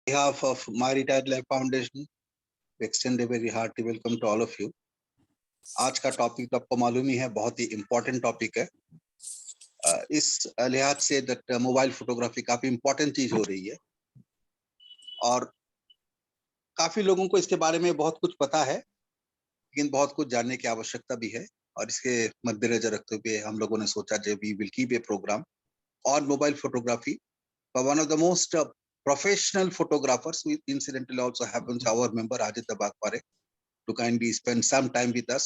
behalf of My Retired Life Foundation, we extend a very hearty welcome to all of you. आज का topic तो आपको मालूम ही है, बहुत ही इम्पोर्टेंट टॉपिक है। इस लिहाज से दैट मोबाइल फोटोग्राफी काफी इम्पोर्टेंट चीज हो रही है और काफी लोगों को इसके बारे में बहुत कुछ पता है, लेकिन बहुत कुछ जानने की आवश्यकता भी है। और इसके मद्देनजर रखते हुए हम लोगों ने सोचा जो we will keep a program on mobile photography for one of the most professional photographers, who incidentally also happens our member Ajit Dabakpare, to kindly spend some time with us.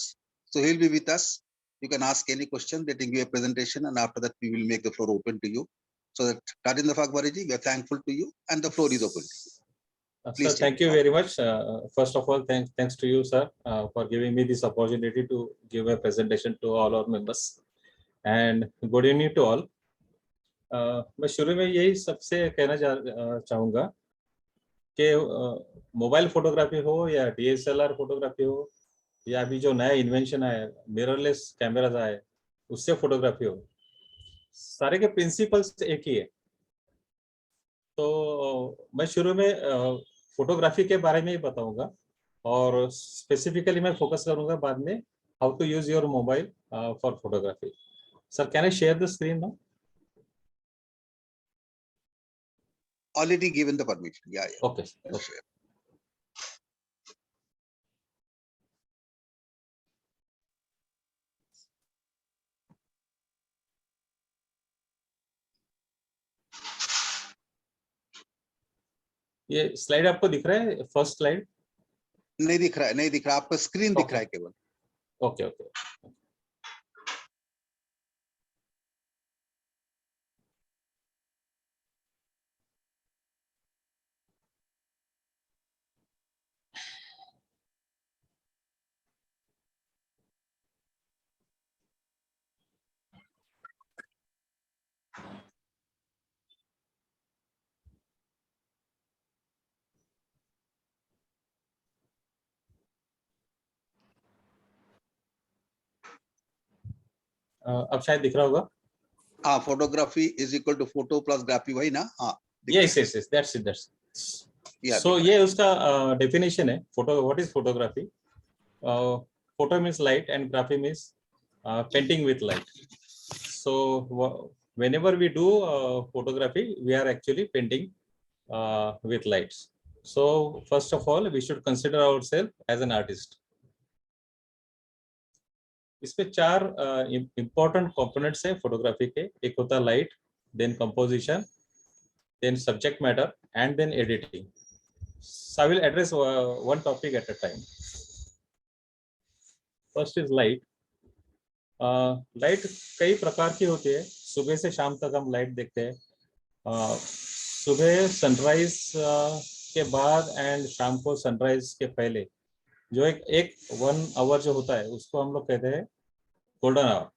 So he'll be with us. You can ask any question, letting you a presentation, and after that we will make the floor open to you. So that Rajendra Dabakpare ji, we are thankful to you, and the floor is open to you. Sir, thank you very much. First of all, thanks to you, sir, for giving me this opportunity to give a presentation to all our members. And good evening to all. मैं शुरू में यही सबसे कहना चाहूँगा कि mobile photography हो या DSLR फोटोग्राफी हो या अभी जो नया इन्वेंशन आया मिररलेस कैमराज आए उससे फोटोग्राफी हो, सारे के प्रिंसिपल्स एक ही है। तो मैं शुरू में फोटोग्राफी के बारे में ही बताऊंगा और स्पेसिफिकली मैं फोकस करूंगा बाद में how to use your mobile for photography. Sir, can I share the screen now? Already given the permission. Yeah. Okay. ये स्लाइड आपको दिख रहा है? फर्स्ट स्लाइड नहीं दिख रहा, आपका स्क्रीन दिख रहा है केवल। ओके। अब शायद दिख रहा होगा। हाँ, photography is equal to photo plus graphy, वही ना? हाँ, यस, दैट्स इट। सो ये उसका डेफिनेशन है। Photo, what is photography? Photo means light and graphy means painting with light. So whenever we do photography, we are actually painting with lights. So first of all, we should consider ourselves as an artist. इसमें चार important components है photography के। एक होता है light, then composition, then subject matter and then editing. So I will address one topic at a time. First is light. Light कई प्रकार की होती है। सुबह से शाम तक हम लाइट देखते हैं। सुबह सनराइज के बाद एंड शाम को सनराइज के पहले जो एक 1 आवर जो होता है उसको हम लोग कहते हैं गोल्डन आवर।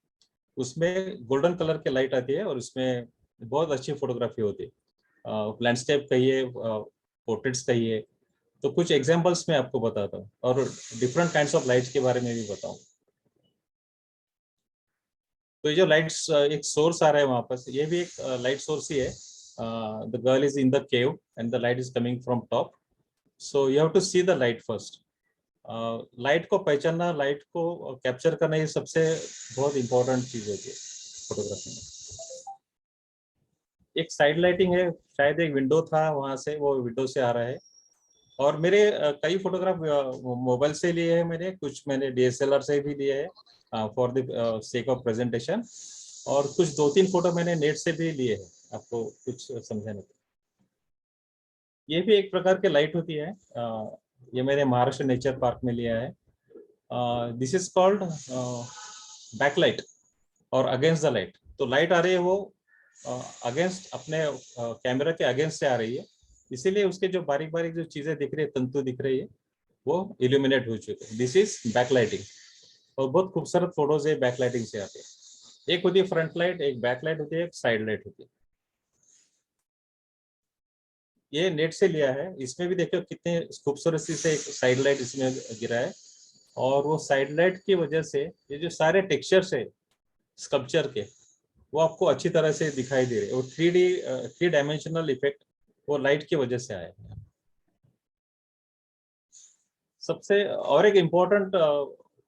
उसमें गोल्डन कलर की लाइट आती है और उसमें बहुत अच्छी फोटोग्राफी होती है। लैंडस्केप कहिए, पोर्ट्रेट्स कहिए। तो कुछ एग्जांपल्स मैं आपको बताता हूँ और डिफरेंट काइंड्स ऑफ लाइट्स के बारे में भी बताऊँ। तो ये जो लाइट्स एक सोर्स आ रहा है वहां पर, ये भी एक लाइट सोर्स ही है। The girl is in the cave and the light is coming from top. So you have to see the light first. Light को पहचानना, लाइट को कैप्चर करना, ये सबसे बहुत इंपॉर्टेंट चीज होती है फोटोग्राफी में। एक साइड लाइटिंग है, शायद एक विंडो था वहां से, वो विंडो से आ रहा है। और मेरे कई फोटोग्राफ मोबाइल से लिए हैं मैंने, कुछ मैंने DSLR से भी लिए है for the sake of presentation, और कुछ 2-3 फोटो मैंने नेट से भी लिए हैं आपको कुछ समझाने के। ये भी एक प्रकार की लाइट होती है। ये मैंने महाराष्ट्र नेचर पार्क में लिया है। दिस इज कॉल्ड बैकलाइट और अगेंस्ट द लाइट। तो लाइट आ रही है वो अगेंस्ट, अपने कैमरा के अगेंस्ट से आ रही है, इसीलिए उसके जो बारीक बारीक जो चीजें दिख रही है, तंतु दिख रही है, वो इल्यूमिनेट हो चुके हैं। This is backlighting. और बहुत खूबसूरत फोटोज है बैकलाइटिंग से आते हैं। एक होती है फ्रंट लाइट, एक बैक लाइट होती है, एक साइड लाइट होती है। ये नेट से लिया है। इसमें भी देखो कितने खूबसूरत से एक साइड लाइट इसमें गिरा है। और वो साइड लाइट की वजह से ये जो सारे टेक्सचर्स है स्कल्पचर के, वो आपको अच्छी तरह से दिखाई दे रहे हैं। वो 3 डायमेंशनल इफेक्ट वो लाइट की वजह से आया है। सबसे और एक इम्पोर्टेंट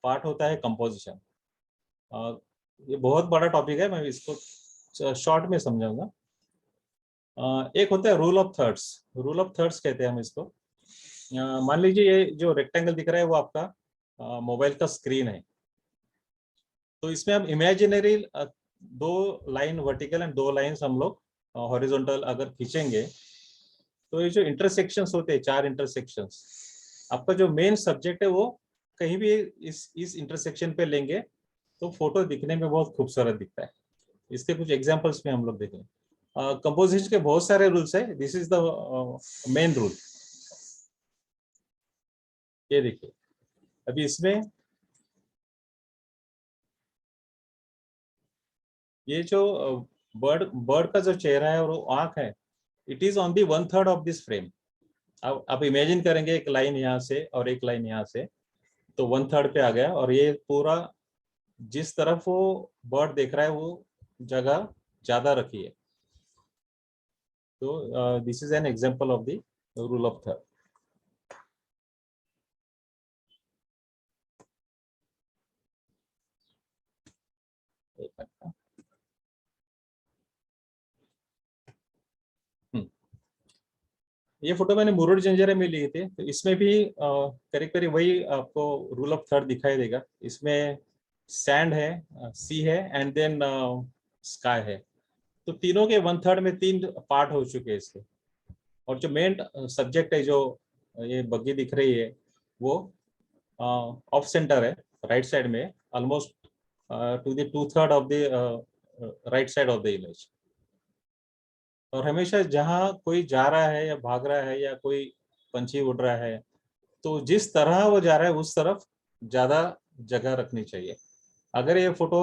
पार्ट होता है कंपोजिशन। ये बहुत बड़ा टॉपिक है, मैं इसको शॉर्ट में समझाऊंगा। एक होता है rule of thirds. Rule of thirds कहते हैं हम इसको। मान लीजिए ये जो रेक्टेंगल दिख रहा है वो आपका मोबाइल का स्क्रीन है। तो इसमें हम इमेजिनरी दो लाइन वर्टिकल एंड दो लाइंस हम लोग हॉरिजॉन्टल अगर खींचेंगे, तो ये जो इंटरसेक्शंस होते हैं, 4 इंटरसेक्शंस, आपका जो मेन सब्जेक्ट है वो कहीं भी इस इंटरसेक्शन पे लेंगे तो फोटो दिखने में बहुत खूबसूरत दिखता है। इसके कुछ एग्जांपल्स में हम लोग देखें। कंपोजिशन के बहुत सारे रूल्स है, this is the main rule. ये देखिए, अभी इसमें ये जो बर्ड बर्ड का जो चेहरा है और वो आंख है, it is on the 1/3 of this frame. अब इमेजिन करेंगे एक लाइन यहाँ से और एक लाइन यहाँ से, तो 1/3 पे आ गया, और ये पूरा जिस तरफ वो बर्ड देख रहा है वो जगह ज्यादा रखी है। तो this is an example of the rule of third. ये फोटो मैंने मुरुड जंजरे में लिए थे, तो इसमें भी करीब करीब वही आपको रूल ऑफ थर्ड दिखाई देगा। इसमें सैंड है, सी है, एंड देन स्काई है। तो तीनों के 1/3 में 3 पार्ट हो चुके हैं इसके। और जो मेन सब्जेक्ट है, जो ये बग्गी दिख रही है, वो ऑफ सेंटर है, राइट साइड में, almost two the 2/3 of the right side of the image. और हमेशा जहाँ कोई जा रहा है या भाग रहा है या कोई पंछी उड़ रहा है, तो जिस तरह वो जा रहा है उस तरफ ज्यादा जगह रखनी चाहिए। अगर ये फोटो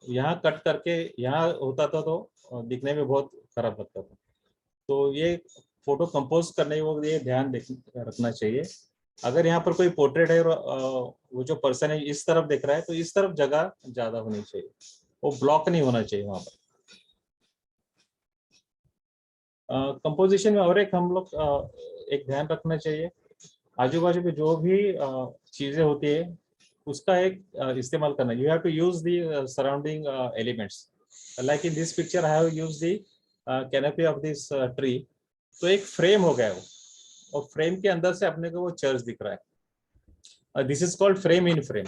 यहाँ कट करके यहाँ होता था तो दिखने में बहुत खराब लगता था। तो ये फोटो कंपोज करने के वक्त ये ध्यान रखना चाहिए। अगर यहाँ पर कोई पोर्ट्रेट है और वो जो पर्सन है इस तरफ देख रहा है, तो इस तरफ जगह ज्यादा होनी चाहिए, वो ब्लॉक नहीं होना चाहिए वहां पर। कंपोजिशन में और एक हम लोग एक ध्यान रखना चाहिए, आजू बाजू में जो भी चीजें होती है उसका एक इस्तेमाल करना। You have to use the surrounding elements. Like in this picture I have used the canopy of this tree. तो एक फ्रेम हो गया वो, और फ्रेम के अंदर से अपने को वो चर्च दिख रहा है। This is called frame in frame.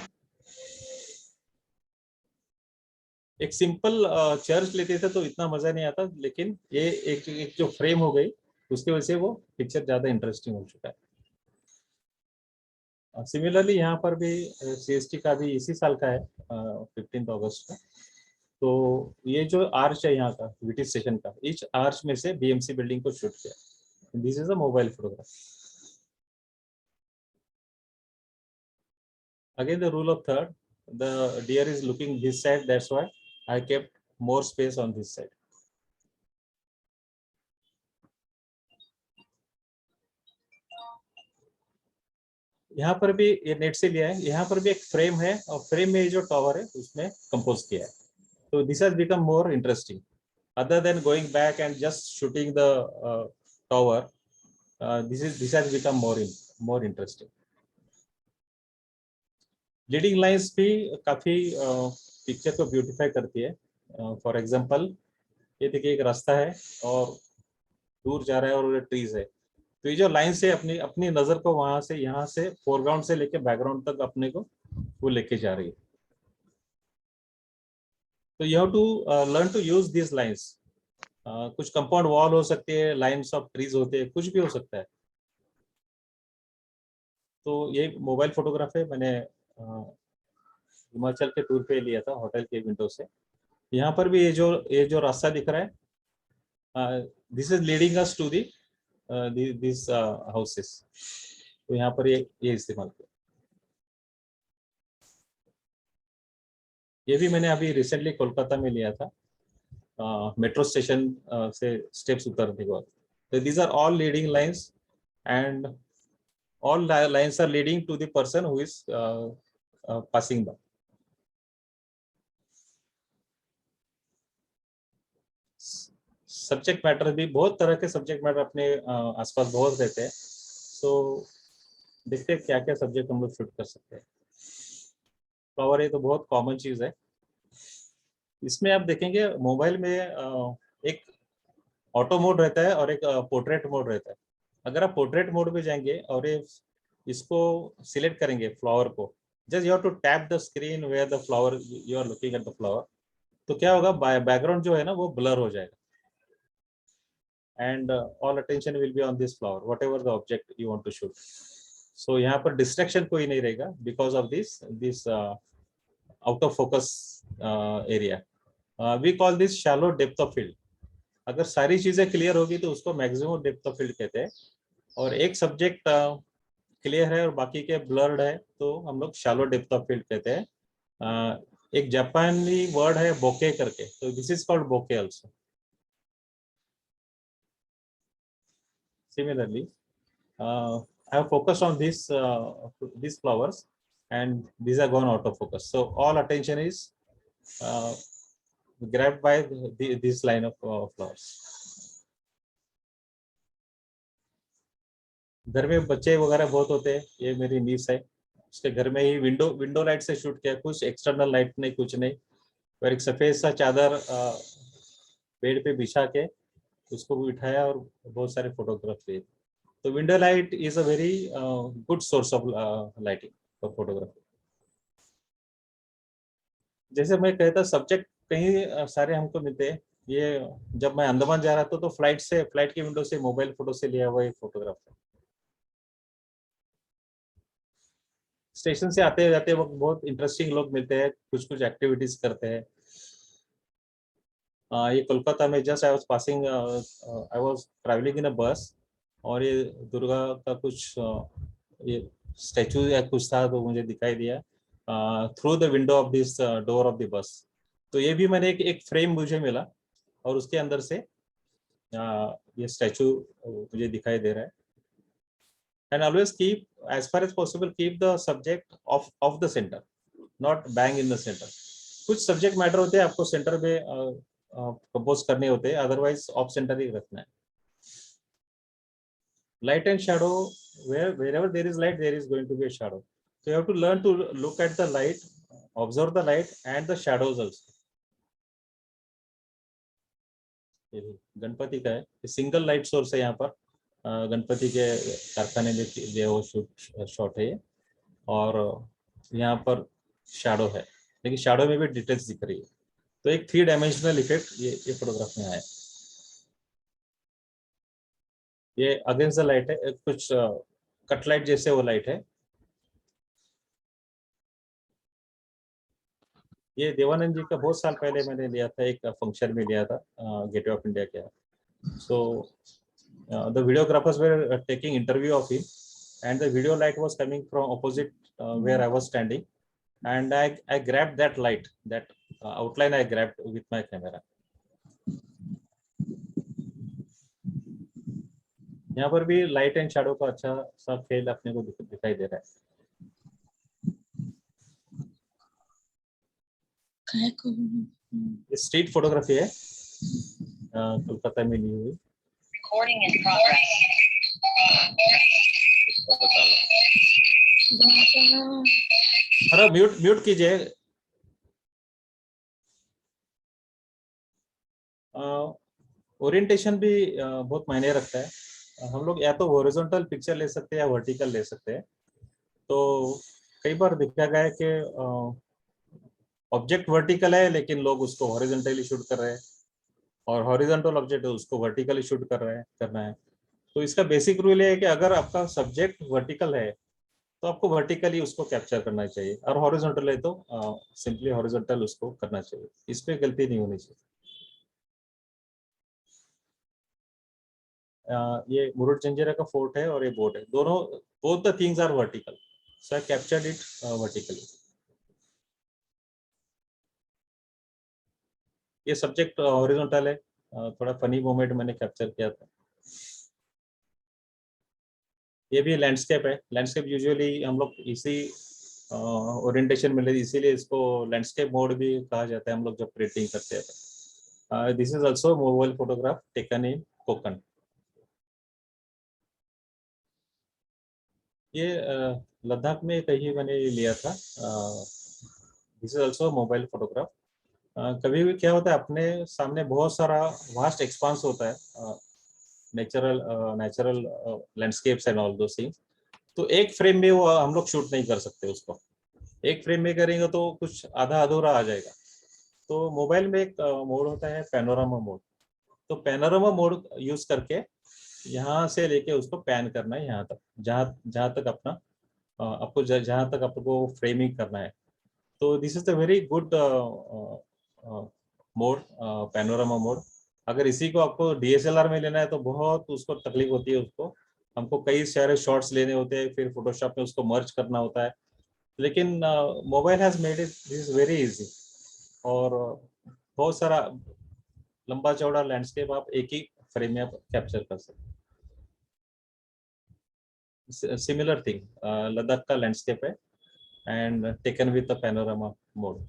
एक सिंपल चर्च लेते थे तो इतना मजा नहीं आता, लेकिन ये एक जो फ्रेम हो गई उसकी वजह से वो पिक्चर ज्यादा इंटरेस्टिंग हो चुका है। सिमिलरली यहाँ पर भी सीएसटी का भी इसी साल का है, 15 अगस्त का। तो ये जो आर्च है यहाँ का वीटी स्टेशन का, इस आर्च में से बीएमसी बिल्डिंग को शूट किया। This is a mobile photograph. Again, the rule of third, the deer is looking this side, that's why I kept more space on this side. यहाँ पर भी ये नेट से लिया है, यहाँ पर भी एक फ्रेम है और फ्रेम में जो टॉवर है उसमें कंपोज किया है। तो this has become more interesting other than going back and just shooting the tower. This has become more interesting. Leading lines भी काफी पिक्चर को ब्यूटिफाई करती है। फॉर एग्जांपल, ये देखिए एक रास्ता है और दूर जा रहा है और ट्रीज है। तो ये जो लाइन से अपनी अपनी नजर को वहां से, यहाँ से फोरग्राउंड से लेके बैकग्राउंड तक अपने को वो लेके जा रही है। तो you have to learn to use this lines. कुछ कंपाउंड वॉल हो सकती है, लाइंस ऑफ ट्रीज होते हैं, कुछ भी हो सकता है। तो ये मोबाइल फोटोग्राफ है, मैंने हिमाचल के टूर पे लिया था होटल के विंडो से। यहाँ पर भी ये जो रास्ता दिख रहा है, this is leading us to this houses. तो यहाँ पर ये इस्तेमाल किया। ये भी मैंने अभी रिसेंटली कोलकाता में लिया था, मेट्रो स्टेशन से स्टेप्स उतरने के बाद। तो these are all leading lines and all lines are leading to the person who is passing by. Subject matter भी बहुत तरह के सब्जेक्ट मैटर अपने आसपास बहुत रहते हैं। सो देखते हैं क्या क्या सब्जेक्ट हम लोग शूट कर सकते हैं। फ्लावर ये तो बहुत कॉमन चीज है। इसमें आप देखेंगे मोबाइल में एक ऑटो मोड रहता है और एक पोर्ट्रेट मोड रहता है। अगर आप पोर्ट्रेट मोड में जाएंगे और ये इसको सिलेक्ट करेंगे फ्लावर को, just you have to tap the screen where the flower you are looking at the flower, तो क्या होगा, बैकग्राउंड जो है ना वो ब्लर हो जाएगा and all attention will be on this flower whatever the object you want to shoot. So यहाँ पर डिस्ट्रैक्शन कोई नहीं रहेगा because of this this out of focus area. We call this shallow depth of field. अगर सारी चीजें clear होगी तो उसको मैक्सिमम डेप्थ ऑफ फील्ड कहते हैं, और एक सब्जेक्ट क्लियर है और बाकी के ब्लर्ड है तो हम लोग शैलो डेप्थ ऑफ फील्ड कहते हैं। एक जापानी वर्ड है बोके करके, तो this is called bokeh also. Similarly, I have focused on these flowers, and these are gone out of focus. So all attention is grabbed by this line of flowers. घर में बच्चे वगैरह बहुत होते हैं, ये मेरी नीस है, उसके घर में ही विंडो लाइट से शूट किया, कुछ एक्सटर्नल लाइट नहीं, कुछ नहीं, और एक सफेद सा चादर बेड पे बिछा के उसको बिठाया और बहुत सारे फोटोग्राफ लिए। तो window light is a very good source of lighting for photography. जैसे मैं कहता सब्जेक्ट कहीं सारे हमको मिलते हैं, ये जब मैं अंडमान जा रहा था तो फ्लाइट की विंडो से मोबाइल फोटो से लिया हुआ एक फोटोग्राफ है। स्टेशन से आते जाते वक्त बहुत इंटरेस्टिंग लोग मिलते हैं, कुछ कुछ एक्टिविटीज करते हैं। ये कोलकाता में just I was passing, I was travelling in a bus, और ये दुर्गा का कुछ ये स्टैचू या कुछ था तो मुझे दिखाई दिया through the window of this door of the bus. तो ये भी मैंने एक फ्रेम मुझे मिला और उसके अंदर से ये स्टैचू मुझे दिखाई दे रहा है। And always keep as far as possible keep the subject off the centre, not bang in the centre. कुछ सब्जेक्ट मैटर होते हैं आपको सेंटर में कंपोज करने होते हैं, अदरवाइज ऑफ सेंटर ही रखना है। Light and shadow, wherever there is light there is going to be a shadow, so you have to learn to look at the light, observe the light and the shadows also. ये गणपति का है, single light source है यहाँ पर, गणपति के कारखाने में जो वो शॉट है ये, और यहाँ पर शैडो है, लेकिन शैडो में भी डिटेल्स दिख रही है। तो एक 3 डायमेंशनल इफेक्ट ये फोटोग्राफ में आया। ये अगेंस्ट द लाइट है, कुछ कट लाइट जैसे वो लाइट है। ये देवानंद जी का बहुत साल पहले मैंने लिया था, एक फंक्शन में लिया था गेटवे ऑफ इंडिया के। So the videographers were taking interview of him and the video light was coming from opposite where I was standing, and I grabbed that light, that outline I grabbed with my camera. यहाँ पर भी light and shadow का अच्छा सा खेल अपने को दिखाई दे रहा है। स्ट्रीट फोटोग्राफी है, कोलकाता में ली हुई। Recording in progress. अरे म्यूट कीजिए। ओरिएंटेशन भी बहुत मायने रखता है। हम लोग या तो हॉरिजॉन्टल पिक्चर ले सकते हैं या वर्टिकल ले सकते हैं। तो कई बार देखा गया है कि ऑब्जेक्ट वर्टिकल है लेकिन लोग उसको हॉरिजॉन्टली शूट कर रहे हैं, और हॉरिजॉन्टल ऑब्जेक्ट है उसको वर्टिकली शूट करना है। तो इसका बेसिक रूल है कि अगर आपका सब्जेक्ट वर्टिकल है तो आपको वर्टिकली उसको कैप्चर करना चाहिए, और हॉरिजॉन्टल है तो सिंपली हॉरिजॉन्टल उसको करना चाहिए। इस पे गलती नहीं होनी चाहिए। ये मुरुड जंजीरा का फोर्ट है और ये बोट है, दोनों both the things are vertical, so I captured it vertically. ये सब्जेक्ट हॉरिजॉन्टल है, थोड़ा फनी मोमेंट मैंने कैप्चर किया था। ये भी लैंडस्केप है। लैंडस्केप यूजुअली हम लोग इसी ओरिएंटेशन में लेते, इसीलिए इसको लैंडस्केप मोड भी कहा जाता है हम लोग जब प्रिंटिंग करते हैं। This is also mobile photograph taken in Konkan. ये लद्दाख में कहीं मैंने लिया था। This is also mobile photograph. कभी भी क्या होता है, अपने सामने बहुत सारा वास्ट एक्सपांस होता है, natural natural landscapes and all दो थिंग्स। तो एक फ्रेम में वो हम लोग शूट नहीं कर सकते उसको। एक फ्रेम में करेंगे तो कुछ आधा अधूरा आ जाएगा। तो मोबाइल में एक मोड होता है पैनोरामा मोड। तो पैनोरामा मोड यूज करके यहाँ से लेके उसको पैन करना है यहाँ तक, जहाँ जहाँ तक अपना आपको जहाँ तक आपको फ्रेमिंग करना है। तो this is the very good mode, panorama mode. अगर इसी को आपको डीएसएलआर में लेना है तो बहुत उसको तकलीफ होती है। उसको हमको कई सारे शॉट्स लेने होते हैं, फिर फोटोशॉप में उसको मर्ज करना होता है। लेकिन mobile has made it this very easy. और बहुत सारा लंबा चौड़ा लैंडस्केप आप एक ही फ्रेम में आप कैप्चर कर सकते हैं। सिमिलर थिंग लद्दाख का लैंडस्केप है and taken with the panorama mode.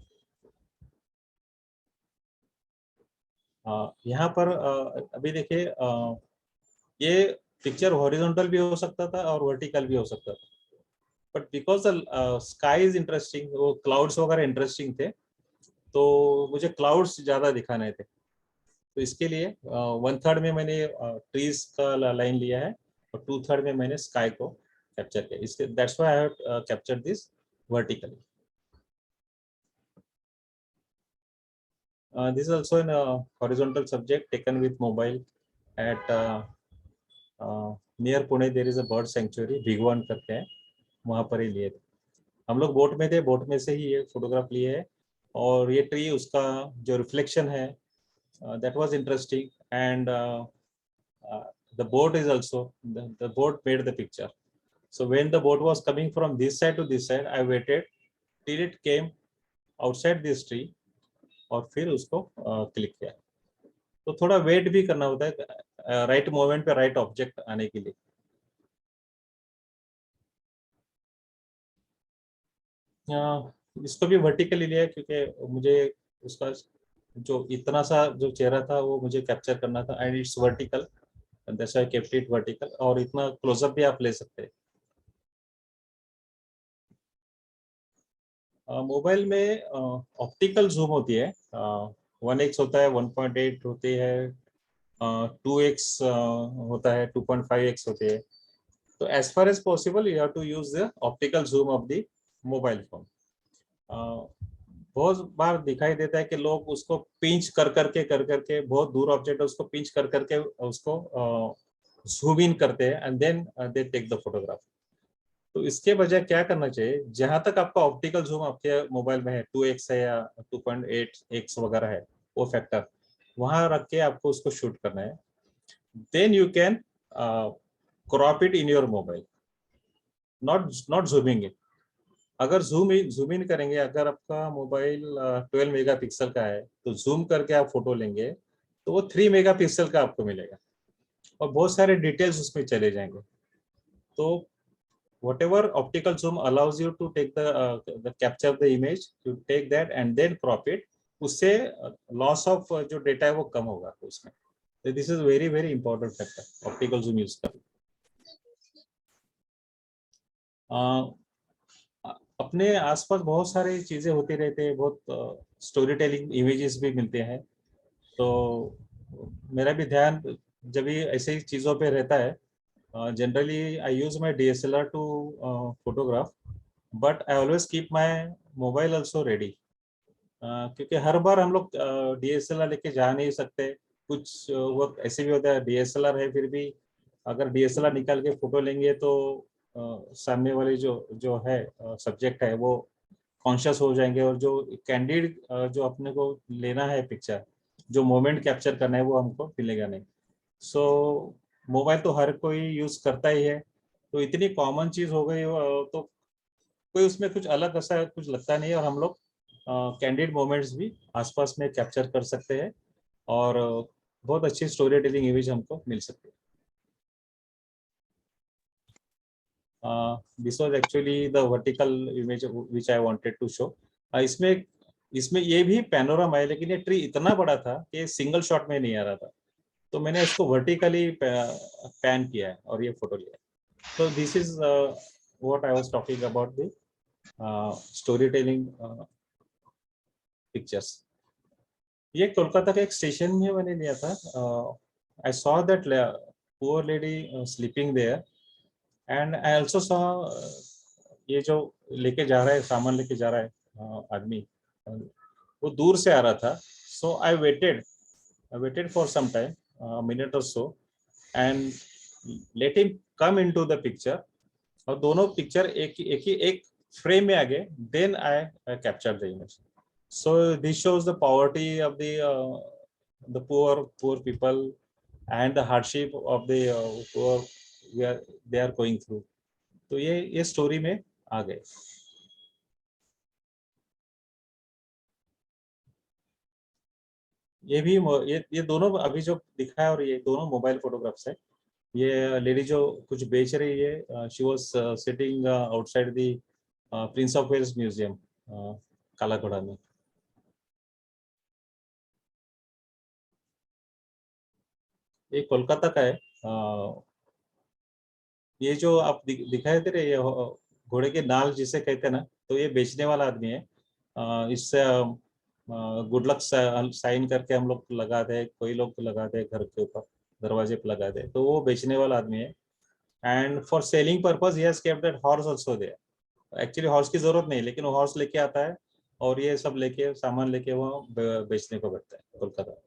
यहाँ पर अभी देखिए, ये पिक्चर हॉरिजॉन्टल भी हो सकता था और वर्टिकल भी हो सकता था, but because sky is interesting, वो क्लाउड्स वगैरह इंटरेस्टिंग थे, तो मुझे क्लाउड्स ज्यादा दिखाने थे। तो इसके लिए 1/3 में मैंने ट्रीज का लाइन लिया है और 2/3 में मैंने स्काई को कैप्चर किया। इसके that's why I have captured this vertically. This is also an horizontal subject taken with mobile at near Pune. There is a bird sanctuary, Bhigwan करते हैं, वहाँ पर ही लिए थे। हम लोग बोट में थे, बोट में से ही ये फोटोग्राफ लिए है। और ये ट्री, उसका जो रिफ्लेक्शन है, that was interesting. And the boat is also, the boat made the picture. So when the boat was coming from this side to this side, I waited till it came outside this tree और फिर उसको click किया। तो थोड़ा wait भी करना होता है राइट मोमेंट पे राइट ऑब्जेक्ट आने के लिए। इसको भी वर्टिकली लिया है क्योंकि मुझे उसका जो इतना सा जो चेहरा था वो मुझे कैप्चर करना था, and it's vertical, that's why I kept it vertical. और इतना क्लोजअप भी आप ले सकते हैं। मोबाइल में ऑप्टिकल जूम होती है, 1x होता है, 1.8 होती है, 2x होता है, 2.5x होती है। तो as far as possible you have to use the optical zoom of the mobile phone. बहुत बार दिखाई देता है कि लोग उसको पिंच कर करके बहुत दूर ऑब्जेक्ट है उसको पिंच कर करके उसको जूम इन करते हैं and then they take the photograph. तो इसके बजाय क्या करना चाहिए, जहां तक आपका ऑप्टिकल जूम आपके मोबाइल में है, 2x है या 2.8x वगैरह है, वो फैक्टर वहां रख के आपको उसको शूट करना है। Then you can crop it in your mobile, not zooming it. अगर जूम इन करेंगे, अगर आपका मोबाइल 12 मेगापिक्सल का है तो जूम करके आप फोटो लेंगे तो वो 3 मेगापिक्सल का आपको मिलेगा और बहुत सारे डिटेल्स उसमें चले जाएंगे। तो whatever optical zoom allows you to take the capture the image, you take that and then crop it, उससे loss of जो डेटा है वो कम होगा उसमें। so this is very very important factor, optical zoom use कर। अपने आसपास बहुत सारी चीजें होती रहती है, बहुत स्टोरी टेलिंग इमेजेस भी मिलते हैं। तो मेरा भी ध्यान जब भी ऐसे ही चीजों पे रहता है, generally I use my DSLR to photograph, but I always keep my mobile also ready, क्योंकि हर बार हम लोग DSLR लेके जा नहीं सकते। कुछ वक्त ऐसे भी होता है DSLR है, फिर भी अगर DSLR निकाल के फोटो लेंगे तो सामने वाले जो है सब्जेक्ट है वो कॉन्शियस हो जाएंगे, और जो कैंडिड जो अपने को लेना है पिक्चर, जो मोमेंट कैप्चर करना है वो हमको मिलेगा नहीं। सो मोबाइल तो हर कोई यूज करता ही है, तो इतनी कॉमन चीज हो गई तो कोई उसमें कुछ अलग ऐसा कुछ लगता नहीं है, और हम लोग कैंडिड मोमेंट्स भी आसपास में कैप्चर कर सकते हैं और बहुत अच्छी स्टोरी टेलिंग इमेज हमको मिल सकती है। This was actually the vertical image which I wanted to show. इसमें ये भी पैनोरामा है, लेकिन ये ट्री इतना बड़ा था कि सिंगल शॉट में नहीं आ रहा था, तो मैंने इसको वर्टिकली पैन किया है और ये फोटो लिया है। तो this is what I was talking about the storytelling pictures. ये कोलकाता का एक स्टेशन में मैंने लिया था. I saw that poor lady sleeping there, and I also saw ये जो लेके जा रहा है, सामान लेके जा रहा है आदमी, वो दूर से आ रहा था. So I waited for some time, a minute or so, and let him come into the picture. और दोनों पिक्चर एक फ्रेम में आ गए. Then I captured the image. So this shows the poverty of the poor people and the hardship of the poor they are going through. तो ये story में आ गए. ये भी ये दोनों अभी जो दिखा है, और ये दोनों मोबाइल फोटोग्राफ्स है. ये लेडी जो कुछ बेच रही है, she was sitting outside the Prince of Wales Museum Kala Ghoda में. ये कोलकाता का है. ये जो आप दिखाए थे ये घोड़े के नाल जिसे कहते हैं ना, तो ये बेचने वाला आदमी है. इससे गुड लक साइन करके हम लोग लगाते हैं, कोई लोग लगाते हैं घर के ऊपर, दरवाजे पे लगाते हैं. तो वो बेचने वाला आदमी है. एंड फॉर सेलिंग पर्पस ही has kept that horse also there. Actually horse की जरूरत नहीं, लेकिन वो हॉर्स लेके आता है और ये सब लेके सामान लेके वो बेचने को बैठता है Kolkata.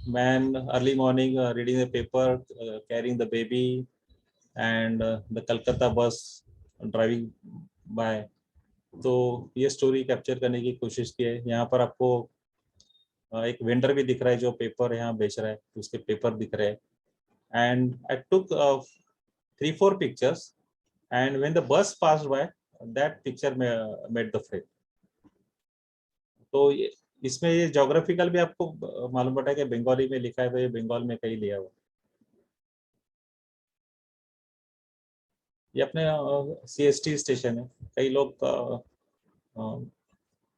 Man early morning reading the paper, carrying the baby, and the Kolkata bus driving by. तो ये स्टोरी कैप्चर करने की कोशिश की है. यहाँ पर आपको एक वेंडर भी दिख रहा है जो पेपर यहाँ बेच रहा है, उसके पेपर दिख रहे हैं. And I took 3-4 pictures, and when the bus passed by, that picture made the frame. तो इसमें ये ज्योग्राफिकल भी आपको मालूम पड़ा है कि बंगाली में लिखा है, तो ये बंगाल में कहीं लिया हुआ. ये अपने CST स्टेशन है. कई लोग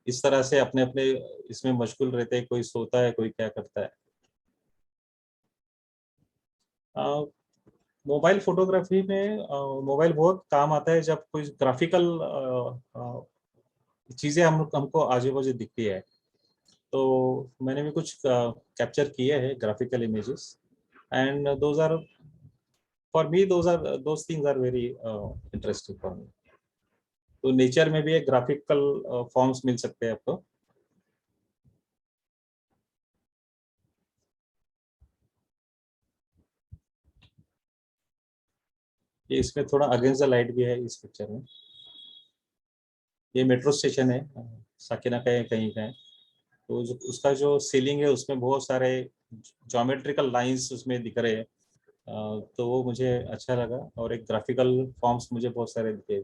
इस तरह से अपने अपने इसमें मशगूल रहते हैं. कोई सोता है, कोई क्या करता है. मोबाइल फोटोग्राफी में मोबाइल बहुत काम आता है जब कोई ग्राफिकल चीजें हमको आजू बाजू दिखती है. तो मैंने भी कुछ कैप्चर किए हैं graphical images, and for me those things are very interesting for me. तो नेचर में भी एक ग्राफिकल फॉर्म्स मिल सकते हैं आपको. ये इसमें थोड़ा अगेंस्ट द लाइट भी है इस पिक्चर में. ये मेट्रो स्टेशन है, साकिना का है, कहीं का है. तो उसका जो सीलिंग है उसमें बहुत सारे ज्योमेट्रिकल लाइंस उसमें दिख रहे हैं. तो वो मुझे अच्छा लगा, और एक ग्राफिकल फॉर्म्स मुझे बहुत सारे दिखे.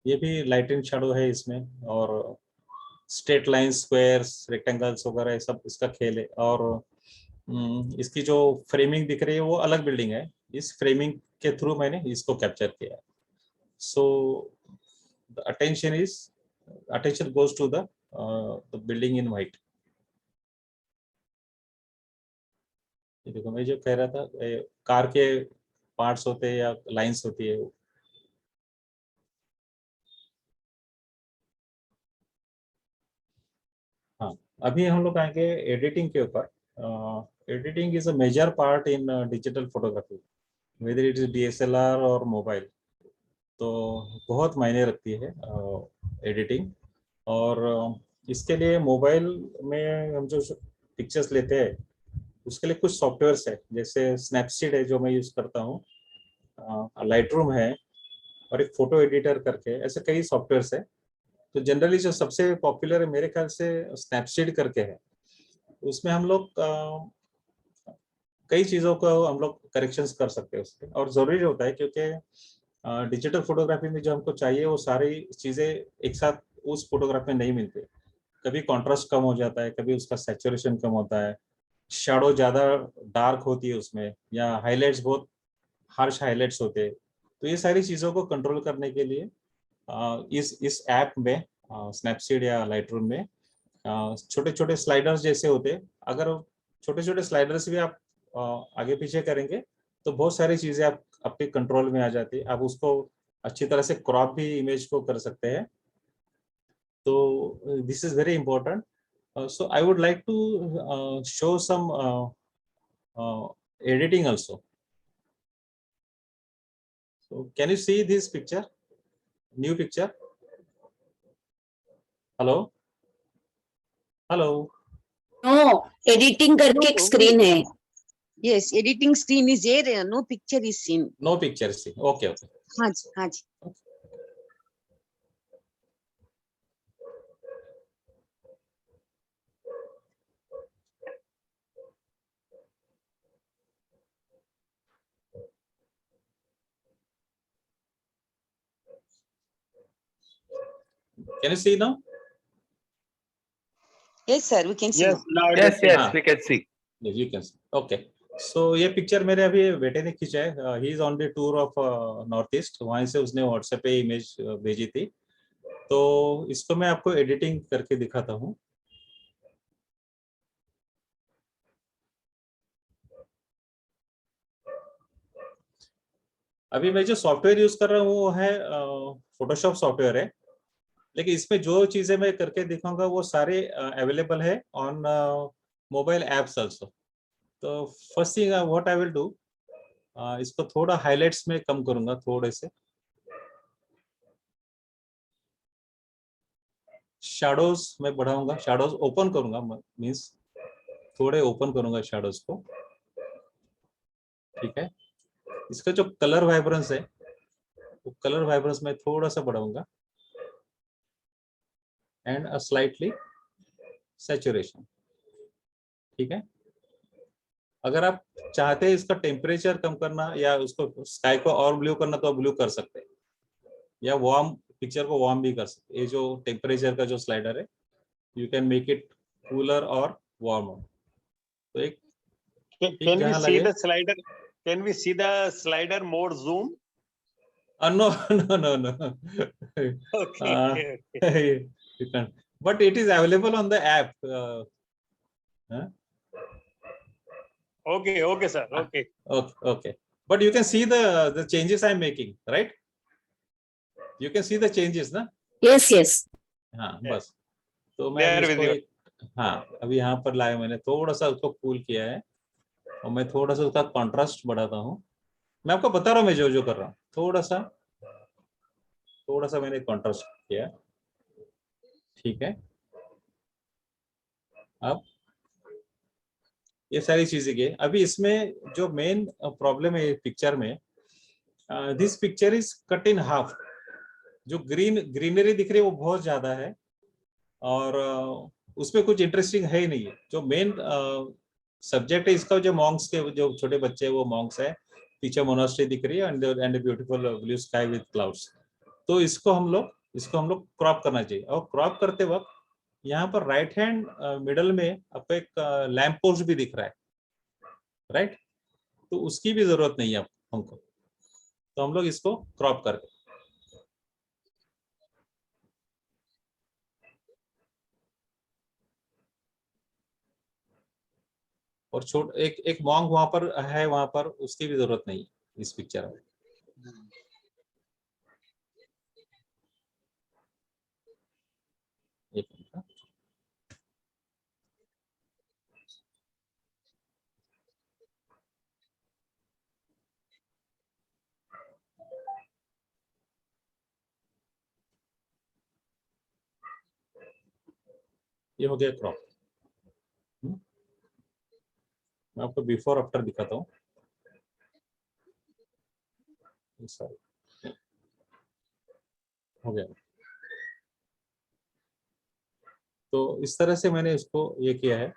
ये भी लाइट एंड शैडो है इसमें, और स्ट्रेट लाइन, स्क्वायर्स, रेक्टेंगल्स वगैरह सब इसका खेल है. और इसकी जो फ्रेमिंग दिख रही है वो अलग बिल्डिंग है. इस फ्रेमिंग के थ्रू मैंने इसको कैप्चर किया. So the attention goes to the building in white. ये देखो, मैं जो कह रहा था, कार के पार्ट्स होते हैं या लाइंस होती है. हाँ, अभी हम लोग आएंगे एडिटिंग के ऊपर. Editing is a major part in digital photography, whether it is DSLR और मोबाइल. तो बहुत मायने रखती है एडिटिंग. और इसके लिए मोबाइल में हम जो पिक्चर्स लेते हैं उसके लिए कुछ सॉफ्टवेयर्स है, जैसे स्नैपसीड है जो मैं यूज़ करता हूँ, लाइटरूम है, और एक फोटो एडिटर करके, ऐसे कई सॉफ्टवेयर्स है. तो जनरली जो सबसे पॉपुलर है मेरे ख्याल से स्नैपसीड करके है. उसमें हम लोग कई चीज़ों को हम लोग करेक्शंस कर सकते हैं उसके, और ज़रूरी होता है क्योंकि डिजिटल फोटोग्राफी में जो हमको चाहिए वो सारी चीज़ें एक साथ उस फोटोग्राफ में नहीं मिलती. कभी कॉन्ट्रास्ट कम हो जाता है, कभी उसका सैचुरेशन कम होता है, शैडो ज़्यादा डार्क होती है उसमें, या हाईलाइट्स बहुत हार्श हाईलाइट्स होते हैं. तो ये सारी चीज़ों को कंट्रोल करने के लिए इस ऐप में, स्नैपसीड या लाइटरूम में, छोटे छोटे स्लाइडर्स जैसे होते, अगर छोटे छोटे स्लाइडर्स भी आप आगे पीछे करेंगे तो बहुत सारी चीजें आप आपके कंट्रोल में आ जाती है, आप उसको अच्छी तरह से क्रॉप भी इमेज को कर सकते हैं। तो this is very important. So I would like to show some editing also. So can you see this picture, new picture? Hello, hello. No editing करके एक No, स्क्रीन है. yes, editing screen is there. No picture is seen. No picture, see. Okay, okay. हाँ जी, हाँ जी. Can you see now? Yes, sir, we can see. Yes, now. now it Yes, is yes, Ah. we can see. Yes, you can see. Okay. So ये picture मेरे अभी बेटे ने खींचा है. He is on the tour of north east. वहीं से उसने व्हाट्सएप पे इमेज भेजी थी. तो इसको मैं आपको एडिटिंग करके दिखाता हूँ. अभी मैं जो सॉफ्टवेयर यूज कर रहा हूँ वो है फोटोशॉप सॉफ्टवेयर है, लेकिन इसमें जो चीजें मैं करके दिखाऊंगा वो सारे अवेलेबल है ऑन मोबाइल एप्स आल्सो. तो first thing what I will do, इसको थोड़ा हाइलाइट्स में कम करूंगा, थोड़े से शैडोज में बढ़ाऊंगा, शैडोज ओपन करूंगा, मींस थोड़े ओपन करूंगा शैडोज को. ठीक है. इसका जो कलर वाइब्रेंस है वो कलर वाइब्रेंस में थोड़ा सा बढ़ाऊंगा एंड अ स्लाइटली सैचुरेशन. ठीक है. अगर आप चाहते हैं इसका टेम्परेचर कम करना या उसको स्काई को और ब्लू करना तो ब्लू कर सकते हैं, या वार्म पिक्चर को वार्म भी कर सकते हैं. ये जो टेम्परेचर का जो स्लाइडर है you can make it cooler और वार्मर. तो एक Can we जहाँ see लगे. the slider? Can we see the slider more zoom? No, no, no, no. Okay, okay. You can't. But it is available on the app. Huh? Okay, okay, sir. Okay. Okay, okay. But you can see the changes I'm making, right? You can see the changes, ना? Yes yes. हाँ, Yeah. बस. तो मैं There अभी with इसको you. हाँ अभी यहाँ पर लाया, मैंने थोड़ा सा उसको कूल किया है और मैं थोड़ा सा उसका कॉन्ट्रास्ट बढ़ाता हूँ. मैं आपको बता रहा हूँ मैं जो जो कर रहा हूँ. थोड़ा सा मैंने कॉन्ट्रास्ट किया. ठीक है. अब ये सारी चीजें की. अभी इसमें जो मेन प्रॉब्लम है पिक्चर में, this picture is cut in half. जो ग्रीनरी दिख रही है वो बहुत ज्यादा है और उसमें कुछ इंटरेस्टिंग है ही नहीं है. जो मेन सब्जेक्ट है इसका, जो मॉन्क्स के जो छोटे बच्चे हैं वो मॉन्क्स है. पीछे मोनास्ट्री दिख रही है and beautiful blue sky with clouds. तो इसको हम लोग क्रॉप करना चाहिए. और क्रॉप करते वक्त यहाँ पर राइट हैंड मिडल में आपको एक लैंप पोस्ट भी दिख रहा है, राइट? तो उसकी भी जरूरत नहीं है हमको. तो हम लोग इसको क्रॉप करके और एक मॉन्क वहां पर है, वहां पर उसकी भी जरूरत नहीं है इस पिक्चर में. एक मिनट. ये हो गया क्रॉप. मैं आपको बिफोर आफ्टर दिखाता हूँ. हो गया. तो इस तरह से मैंने इसको ये किया है.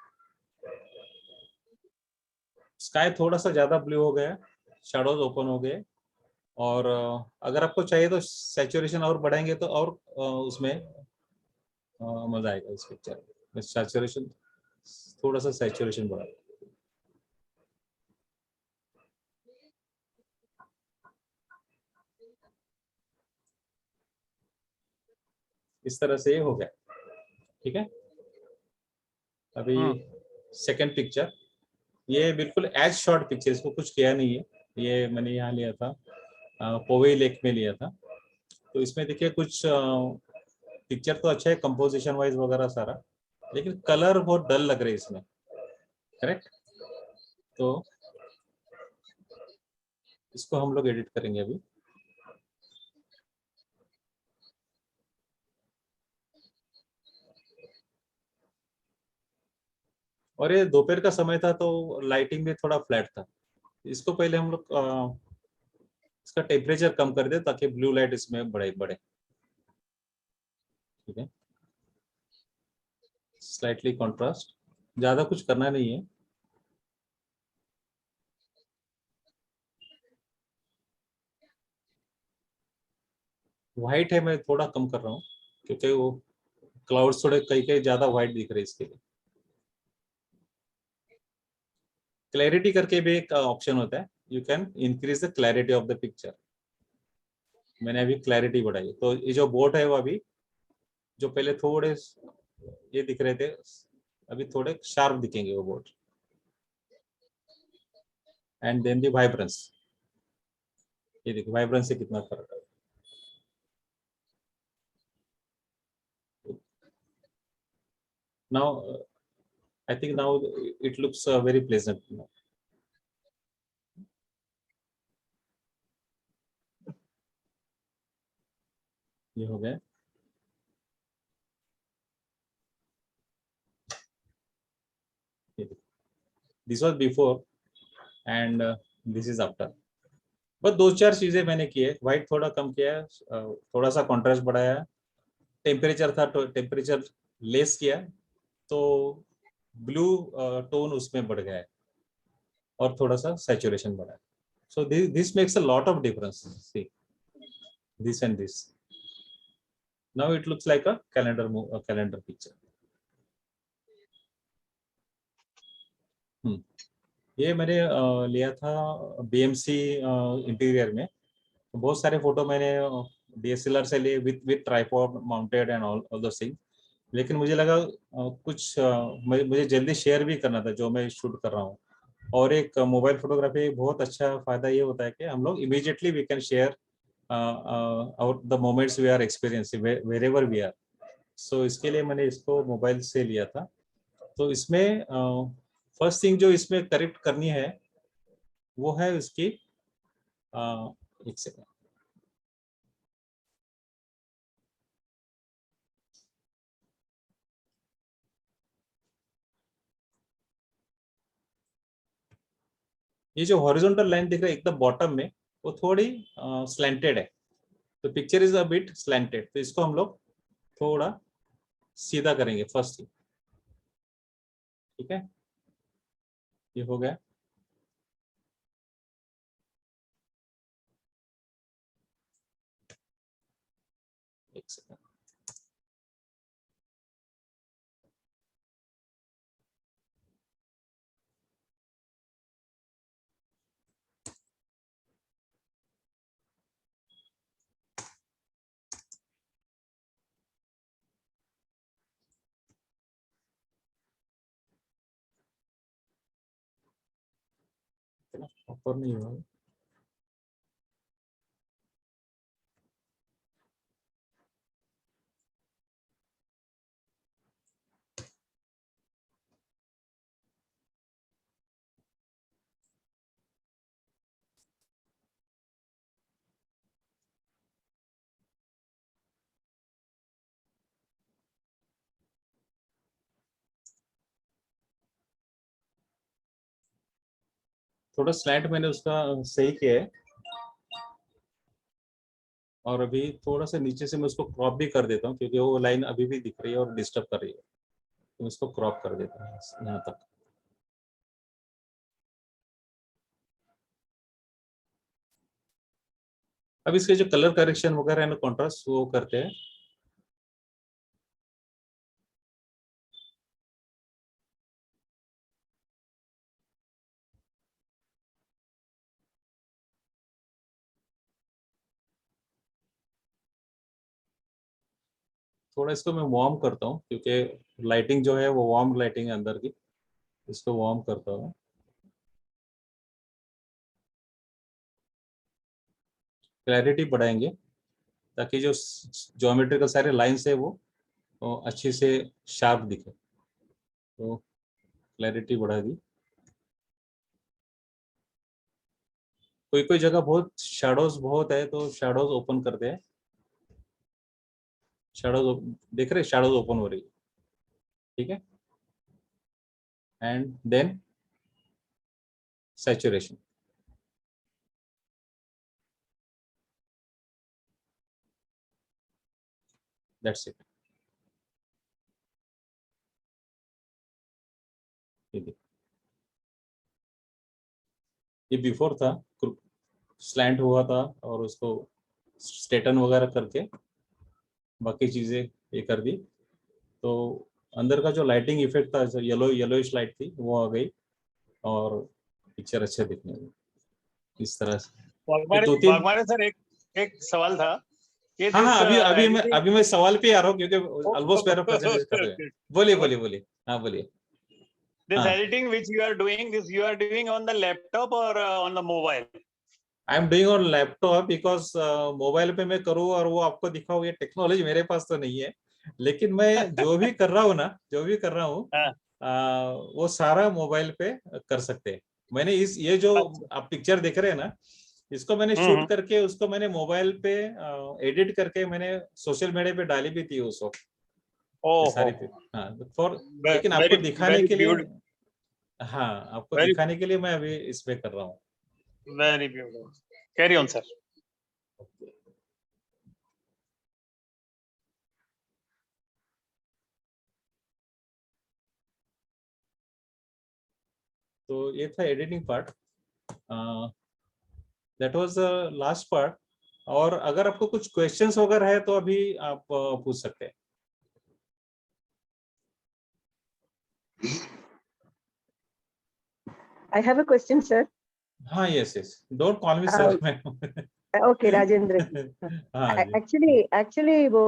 स्काई थोड़ा सा ज्यादा ब्लू हो गया, शैडोज ओपन हो गए. और अगर आपको चाहिए तो सैचुरेशन और बढ़ाएंगे तो और उसमें मजा आएगा इस पिक्चर में. सैचुरेशन थोड़ा सा सैचुरेशन बढ़ा. इस तरह से ये हो गया. ठीक है. अभी सेकंड पिक्चर, ये बिल्कुल एज शॉट पिक्चर, इसको कुछ किया नहीं है। ये मैंने यहाँ लिया था, पोवे लेक में लिया था। तो इसमें देखिए कुछ पिक्चर तो अच्छा है कंपोजिशन वाइज वगैरह सारा, लेकिन कलर बहुत डल लग रहे हैं इसमें, करेक्ट। तो इसको हम लोग एडिट करेंगे अभी। और ये दोपहर का समय था तो लाइटिंग भी थोड़ा फ्लैट था। इसको पहले हम लोग इसका टेम्परेचर कम कर दे ताकि ब्लू लाइट इसमें बढ़े बढ़े। ठीक है, स्लाइटली कॉन्ट्रास्ट, ज्यादा कुछ करना नहीं है। व्हाइट है, मैं थोड़ा कम कर रहा हूँ क्योंकि वो क्लाउड्स थोड़े कई कई ज्यादा व्हाइट दिख रहे हैं इसके लिए। क्लैरिटी करके भी एक ऑप्शन होता है, you can increase the clarity of the picture. मैंने अभी क्लैरिटी बढ़ाई, तो ये जो बोट है वो अभी, जो पहले थोड़े ये दिख रहे थे, अभी थोड़े शार्प दिखेंगे वो boat. And then the vibrance, ये देखिए वाइब्रेंस से कितना फर्क है। Now I think now it looks very pleasant now. ये हो गया। This was before and this is after. बस दो चार चीजें मैंने की है, व्हाइट थोड़ा कम किया है, थोड़ा सा कॉन्ट्रास्ट बढ़ाया, टेम्परेचर था तो टेम्परेचर लेस किया तो ब्लू टोन उसमें बढ़ गया है, और थोड़ा सा सैचुरेशन बढ़ा है। So this makes a lot of difference. See this and this, now it looks like a calendar picture. ये मैंने लिया था बीएमसी इंटीरियर में। बहुत सारे फोटो मैंने डीएसएलआर से लिए with tripod mounted and all दो थिंग। लेकिन मुझे लगा कुछ मुझे जल्दी शेयर भी करना था जो मैं शूट कर रहा हूँ। और एक मोबाइल फोटोग्राफी बहुत अच्छा फायदा ये होता है कि हम लोग immediately we can share out the moments we are experiencing wherever we are. So इसके लिए मैंने इसको मोबाइल से लिया था। तो इसमें फर्स्ट थिंग जो इसमें करेक्ट करनी है वो है उसकी, एक सेकंड, ये जो हॉरिजॉन्टल लाइन दिख रहा है एकदम बॉटम में, वो थोड़ी स्लैंटेड है। तो picture is a bit slanted, तो इसको हम लोग थोड़ा सीधा करेंगे फर्स्ट थिंग। ठीक है, ये हो गया। एक सेकंड, ऊपर नहीं हुआ। थोड़ा स्लैंट मैंने उसका सही किया है, और अभी थोड़ा सा नीचे से मैं उसको क्रॉप भी कर देता हूँ क्योंकि वो लाइन अभी भी दिख रही है और डिस्टर्ब कर रही है। तो इसको क्रॉप कर देता हूँ यहाँ तक। अब इसके जो कलर करेक्शन वगैरह है ना, कॉन्ट्रास्ट, वो करते हैं। थोड़ा इसको मैं वार्म करता हूँ क्योंकि लाइटिंग जो है वो वार्म लाइटिंग है अंदर की, इसको वार्म करता हूँ। क्लैरिटी बढ़ाएंगे ताकि जो ज्योमेट्रिकल सारे लाइंस है वो अच्छी से शार्प दिखे, तो क्लैरिटी बढ़ा दी। कोई कोई जगह बहुत शैडोज बहुत है तो शैडोज ओपन करते हैं। शैडोज देख रहे, शैडोज ओपन हो रही है, ठीक है। And then saturation, that's it. ये बिफोर था, स्लैंट हुआ था और उसको स्ट्रेटन वगैरह करके बाकी चीजें ये कर दी, तो अंदर का जो लाइटिंग इफेक्ट था, येलोइश लाइट थी, वो आ गई और पिक्चर अच्छे दिखने लगे इस तरह से। दो तीन, वाघमारे सर, एक सवाल था कि हाँ हाँ, editing- अभी मैं सवाल पे आ रहा हूँ क्योंकि ऑलमोस्ट मेरा प्रेजेंटेशन कर रहे हैं। बोलिए बोलिए बोलिए, हाँ बोलिए। This हाँ। editing which you are doing, this you are doing on the laptop or on the mobile? I am doing on laptop because mobile पे मैं करूँ और वो आपको दिखाऊँ, ये टेक्नोलॉजी मेरे पास तो नहीं है। लेकिन मैं जो भी कर रहा हूँ ना, जो भी कर रहा हूँ हाँ। वो सारा मोबाइल पे कर सकते हैं। मैंने ये जो आप पिक्चर देख रहे हैं ना, इसको मैंने शूट करके उसको मैंने मोबाइल पे एडिट करके मैंने सोशल मीडिया पे डाली भी थी उस वक्त। सारी हाँ, लेकिन आपको दिखाने के लिए, हाँ आपको दिखाने के लिए मैं अभी इस पे कर रहा हूँ। Very beautiful. Carry on, sir. तो ये था editing part, that was the last part. और अगर आपको कुछ क्वेश्चंस वगैरह है तो अभी आप पूछ सकते हैं। I have a question, sir. हाँ, yes yes, don't call me sir. Okay, Rajendra. हाँ जी। Actually वो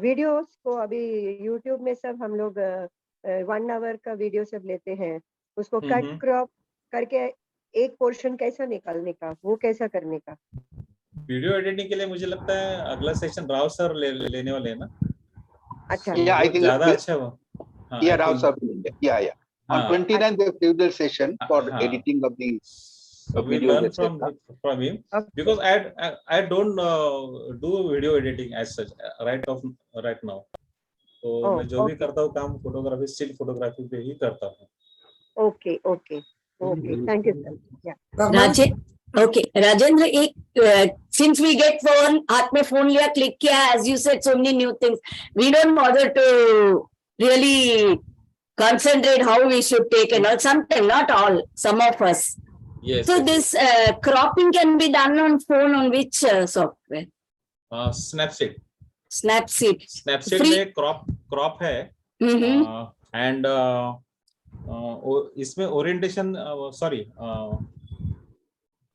वीडियोस को अभी YouTube में सब हम लोग 1 आवर का वीडियो सब लेते हैं, उसको कट क्रॉप करके एक पोर्शन कैसा निकालने का, वो कैसा करने का? वीडियो एडिटिंग के लिए मुझे लगता है अगला सेशन राव सर लेने वाले हैं ना। अच्छा, ज्यादा अच्छा हो। Yeah, Rao sir will lead. Yeah. On 29th, they have scheduled session for editing of the so we videos, learn from him because I don't do video editing as such right now. तो मैं जो भी करता हूँ काम photography, still photography पे ही करता हूँ। Okay, thank you, sir. Yeah. Okay, Rajendra, since we get phone, हाथ में phone लिया, click किया, as you said, so many new things. We don't bother to really concentrate how we should take and all. Sometimes, not all, some of us. Yes. So this cropping can be done on phone on which software? Snapseed. Snapseed. Snapseed में crop है। And इसमें orientation, sorry,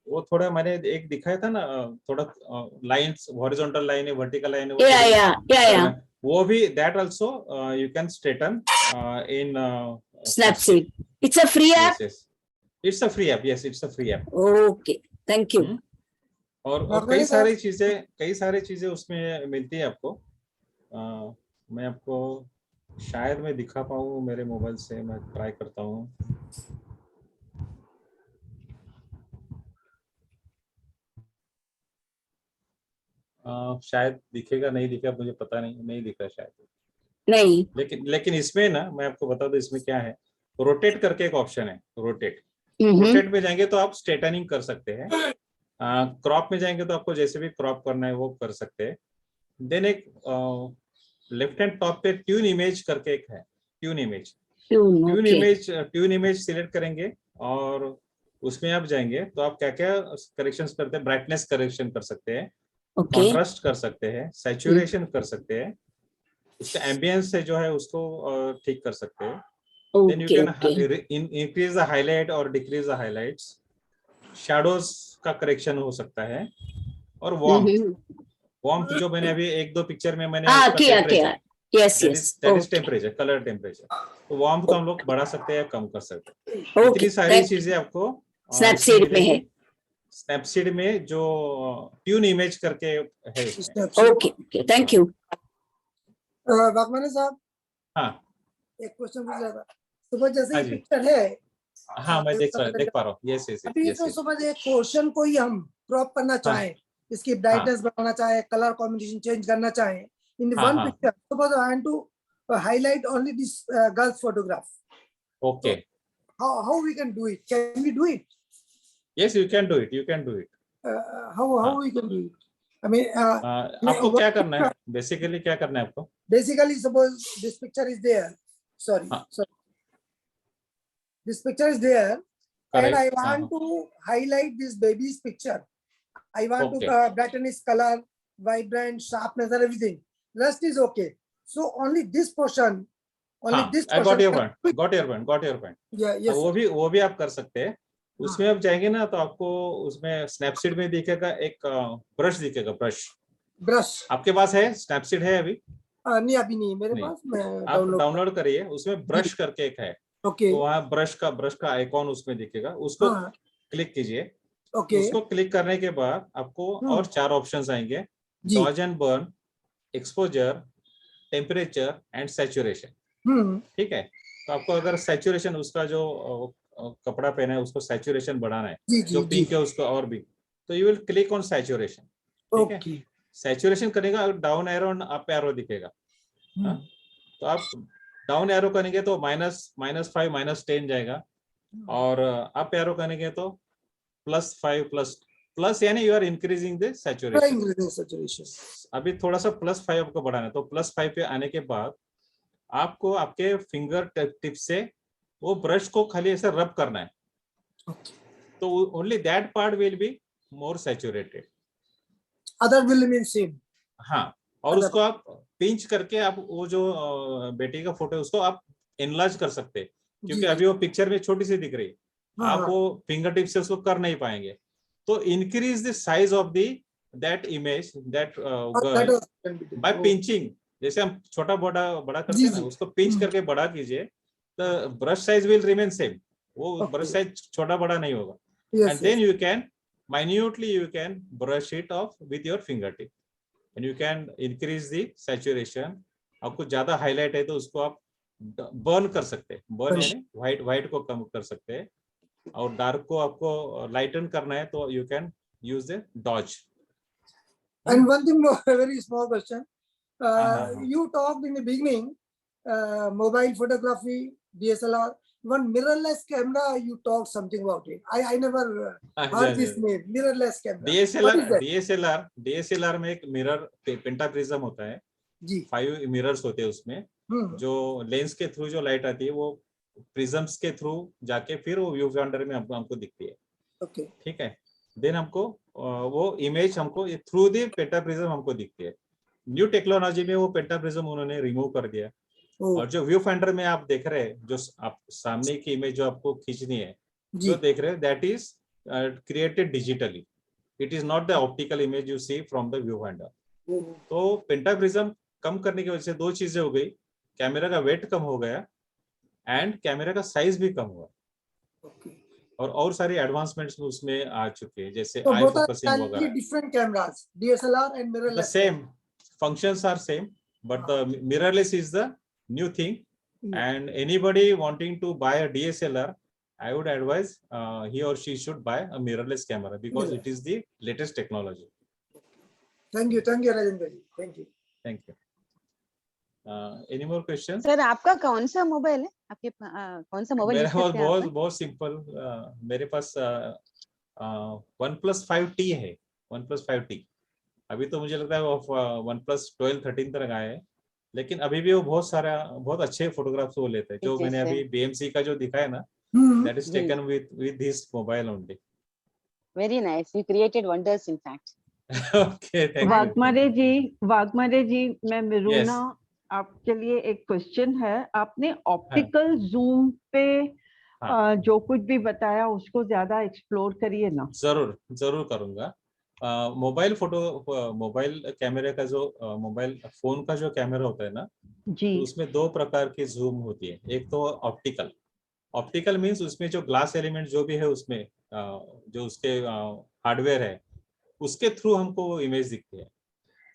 वो थोड़ा मैंने एक दिखाया था ना, थोड़ा लाइंस, हॉरिजॉन्टल लाइन है, वर्टिकल लाइन है, yeah. वो भी that also you can straighten in Snapseed. It's a free app? Yes. It's a free app. Yes, it's a free app. Okay, thank you. और कई सारी चीजें उसमें मिलती है आपको। मैं आपको शायद मैं दिखा पाऊँ मेरे मोबाइल से, मैं ट्राई करता हूँ। शायद दिखेगा, नहीं दिखा, मुझे पता नहीं दिखा शायद। नहीं, लेकिन इसमें ना मैं आपको बता दूं इसमें क्या है, रोटेट करके एक ऑप्शन है, रोटेट में जाएंगे तो आप स्ट्रेटनिंग कर सकते हैं। क्रॉप में जाएंगे तो आपको जैसे भी क्रॉप करना है वो कर सकते हैं। देन एक लेफ्ट हैंड टॉप पे ट्यून इमेज करके एक है, ट्यून इमेज सिलेक्ट करेंगे और उसमें आप जाएंगे तो आप क्या क्या करेक्शंस करते हैं, ब्राइटनेस करेक्शन कर सकते हैं, कॉन्ट्रास्ट कर सकते हैं, सैचुरेशन कर सकते हैं, उसका एम्बियंस से जो है उसको ठीक कर सकते हैं। Then you can increase the highlight or decrease the highlights. Shadows का करेक्शन हो सकता है और वार्मथ जो मैंने अभी एक दो पिक्चर में मैंने हाँ उसका किया temperature, किया yes that yes is temperature, colour temperature. तो वार्मथ को हम लोग बढ़ा सकते हैं, कम कर सकते हैं। ओके इतनी सारी चीजें आपको स्नैपसीड में है। स्नैपसीड में जो ट्यून इमेज करके है उसमें। Okay okay thank you. वाकमानी साहब हाँ एक क्वेश्चन पूछ रहा था। सुबह जैसे हाँ ये जी। पिक्चर है, हाँ मैं देख पा रहा हूँ। यस यस अभी यस तो सुबह एक पोर्शन को ही हम क्रॉप करना चाहें, इसकी ब्राइटनेस बढ़ाना चाहे, कलर कॉम्बिनेशन चेंज करना चाहे, इन हाँ, वन हाँ। Picture suppose I want to highlight only this girl's photograph. Okay How we can do it? Can we do it? Yes you can do it, you can do it. How हाँ। we can do it? I mean, आपको क्या करना है, basically क्या करना है आपको? basically suppose this picture is there. Sorry, हाँ। sorry. This picture is there, and I Correct. want to highlight this baby's picture. I want Okay. to brighten his color, vibrant, sharpness, and everything. Rest is okay. So only this portion, only हाँ, this I portion. got your point, got your point. Yeah, yes. वो भी आप कर सकते हैं। उसमें आप जाएंगे ना तो आपको उसमें स्नैपसीड में दिखेगा एक ब्रश दिखेगा, ब्रश। Brush. आपके पास है स्नैपसीड है अभी? नहीं अभी नहीं मेरे नहीं। पास, मैं आप डाउनलोड करिए, उसमें ब्रश करके एक है। ओके तो वहाँ ब्रश का आइकॉन उसमें दिखेगा, उसको क्लिक कीजिए। ओके उसको क्लिक करने के बाद आपको और 4 ऑप्शंस आएंगे, dodge and burn, exposure, temperature and saturation. ठीक है, तो आपको अगर सैचुरेशन उसका जो कपड़ा पहना है उसको सैचुरेशन बढ़ाना है, जो पिंक है उसको और भी, तो you will click on saturation. ठीक है, सैचुरेशन करेगा, डाउन एरो और अप एरो दिखेगा। तो आप डाउन एरो करेंगे तो -5 -10 जाएगा, और अप एरो करेंगे तो +5 प्लस यानी you are increasing the saturation. अभी थोड़ा सा +5 आपको बढ़ाना है, तो +5 पे आने के बाद आपको आपके फिंगर टिप से वो ब्रश को खाली ऐसे रब करना है, तो only that part will be more saturated, other will mean same. हाँ, और उसको आप पिंच करके आप वो जो बेटी का फोटो है उसको आप एनलार्ज कर सकते हैं, क्योंकि अभी वो पिक्चर में छोटी सी दिख रही है, आप वो फिंगर टिप से उसको कर नहीं पाएंगे। तो increase the size of that image, that girl by pinching. जैसे हम छोटा बड़ा करते हैं ना, उसको पिंच करके बड़ा कीजिए, तो brush size will remain same, वो ब्रश साइज छोटा बड़ा नहीं होगा। And then you can minutely you can brush it off with your fingertip and you can increase the saturation। आपको ज्यादा हाईलाइट है तो उसको आप बर्न कर सकते हैं, बर्न यानी व्हाइट को कम कर सकते हैं, और डार्क को आपको लाइटन करना है तो you can use the dodge। And one thing more, very small question. You talked in the beginning, mobile photography, DSLR, one mirrorless camera. You talked something about it. I never heard this name, mirrorless camera. DSLR में एक mirror pentaprism होता है जी, 5 mirrors होते हैं उसमें, जो lens के through जो लाइट आती है वो प्रिज्म्स के थ्रू जाके फिर वो व्यू फाइंडर में हमको दिखती है। ओके, ठीक है, देन हमको वो इमेज हमको थ्रू द पेंटाप्रिज्म हमको दिखती है। न्यू टेक्नोलॉजी में वो पेंटाप्रिज्म उन्होंने रिमूव कर दिया, और जो व्यू फाइंडर में आप देख रहे हैं, जो आप सामने की इमेज जो आपको खींचनी है, जो देख रहे हैं, that is created digitally, it is not the optical image you see from the viewfinder. तो पेंटाप्रिज्म कम करने की वजह से 2 चीजें हो गई, कैमरा का वेट कम हो गया एंड कैमरा का साइज भी कम हुआ, और सारी एडवांसमेंट्स उसमें आ चुके हैं, जैसे आई फोकसिंग वगैरह। Different cameras, DSLR and mirrorless, the same functions are same, but the mirrorless is the new thing, and anybody wanting to buy a DSLR, I would advise he or she should buy a mirrorless camera because it is the latest technology. Thank you Rajendra ji, thank you. Any more questions? Sir आपका कौन सा mobile है, आपके कौन सा mobile use करते हैं आप? बहुत सिंपल, मेरे पास OnePlus 5T है, OnePlus 5T। अभी तो मुझे लगता है वो OnePlus 12, 13 तक आए हैं, लेकिन अभी भी वो बहुत अच्छे फोटोग्राफ्स वो लेते हैं। जो मैंने अभी BMC का जो दिखाया ना, that is taken with this mobile only. Very nice, you created wonders in fact. Okay, thank you. Waghmare जी, मैं मिरूना, आपके लिए एक क्वेश्चन है। आपने ऑप्टिकल जूम पे जो कुछ भी बताया उसको ज्यादा एक्सप्लोर करिए ना। जरूर करूंगा। मोबाइल कैमरे का जो मोबाइल फोन का जो कैमरा होता है ना, जी तो उसमें दो प्रकार की जूम होती है। एक तो ऑप्टिकल, ऑप्टिकल मींस उसमें जो ग्लास एलिमेंट जो भी है उसमें जो उसके हार्डवेयर है उसके थ्रू हमको वो इमेज दिखती है।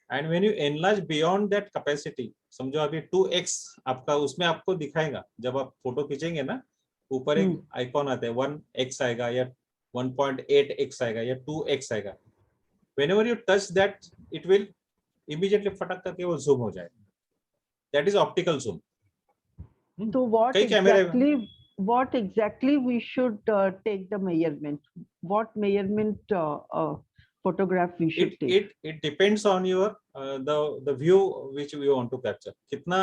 And when you enlarge beyond that capacity, समझो अभी 2x आपका उसमें आपको दिखाएगा। जब आप फोटो खींचेंगे ना, ऊपर एक आइकॉन आता है, 1x आएगा या 1.8x आएगा या 2x आएगा। whenever you touch that it will immediately फटक करके वो zoom हो जाएगा। that is optical zoom। तो कई कैमरे what exactly we should take the measurement? What measurement photograph we should take? it depends on your the view which you want to capture। कितना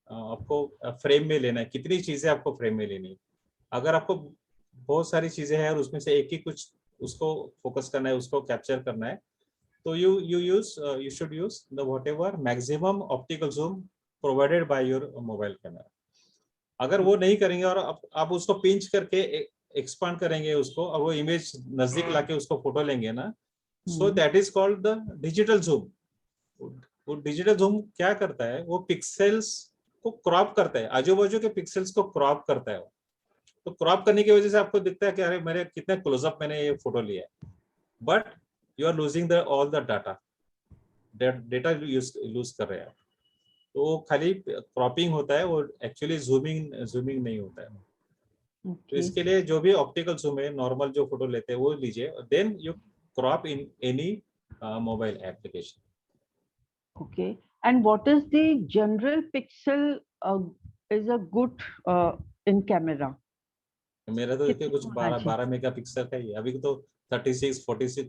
आपको फ्रेम में लेना है, कितनी चीजें आपको फ्रेम में लेनी है। अगर आपको बहुत सारी चीजें हैं और उसमें से एक ही कुछ उसको फोकस करना है, उसको कैप्चर करना है, तो you should use the whatever maximum optical zoom provided by your mobile camera। अगर वो नहीं करेंगे और आप उसको पिंच करके एक्सपांड करेंगे उसको और वो इमेज नजदीक लाके उसको फोटो लेंगे ना, so that is called the digital zoom. वो डिजिटल जूम क्या करता है, वो पिक्सेल्स को क्रॉप करता है, आजू बाजू के पिक्सेल्स को क्रॉप करता है। तो क्रॉप करने की वजह से आपको दिखता है कि अरे मेरे कितने क्लोजअप मैंने ये फोटो लिया है, but you are losing all the data lose कर रहे हैं। तो वो खाली क्रॉपिंग होता है, वो एक्चुअली जूमिंग नहीं होता है। तो इसके लिए जो भी ऑप्टिकल जूम है, नॉर्मल जो फोटो लेते हैं वो लीजिए, then you crop in any mobile application. Okay, and what is the general pixel is a good in camera? मेरा तो देखिए कुछ 12 मेगापिक्सल का ही है, अभी तो 36 46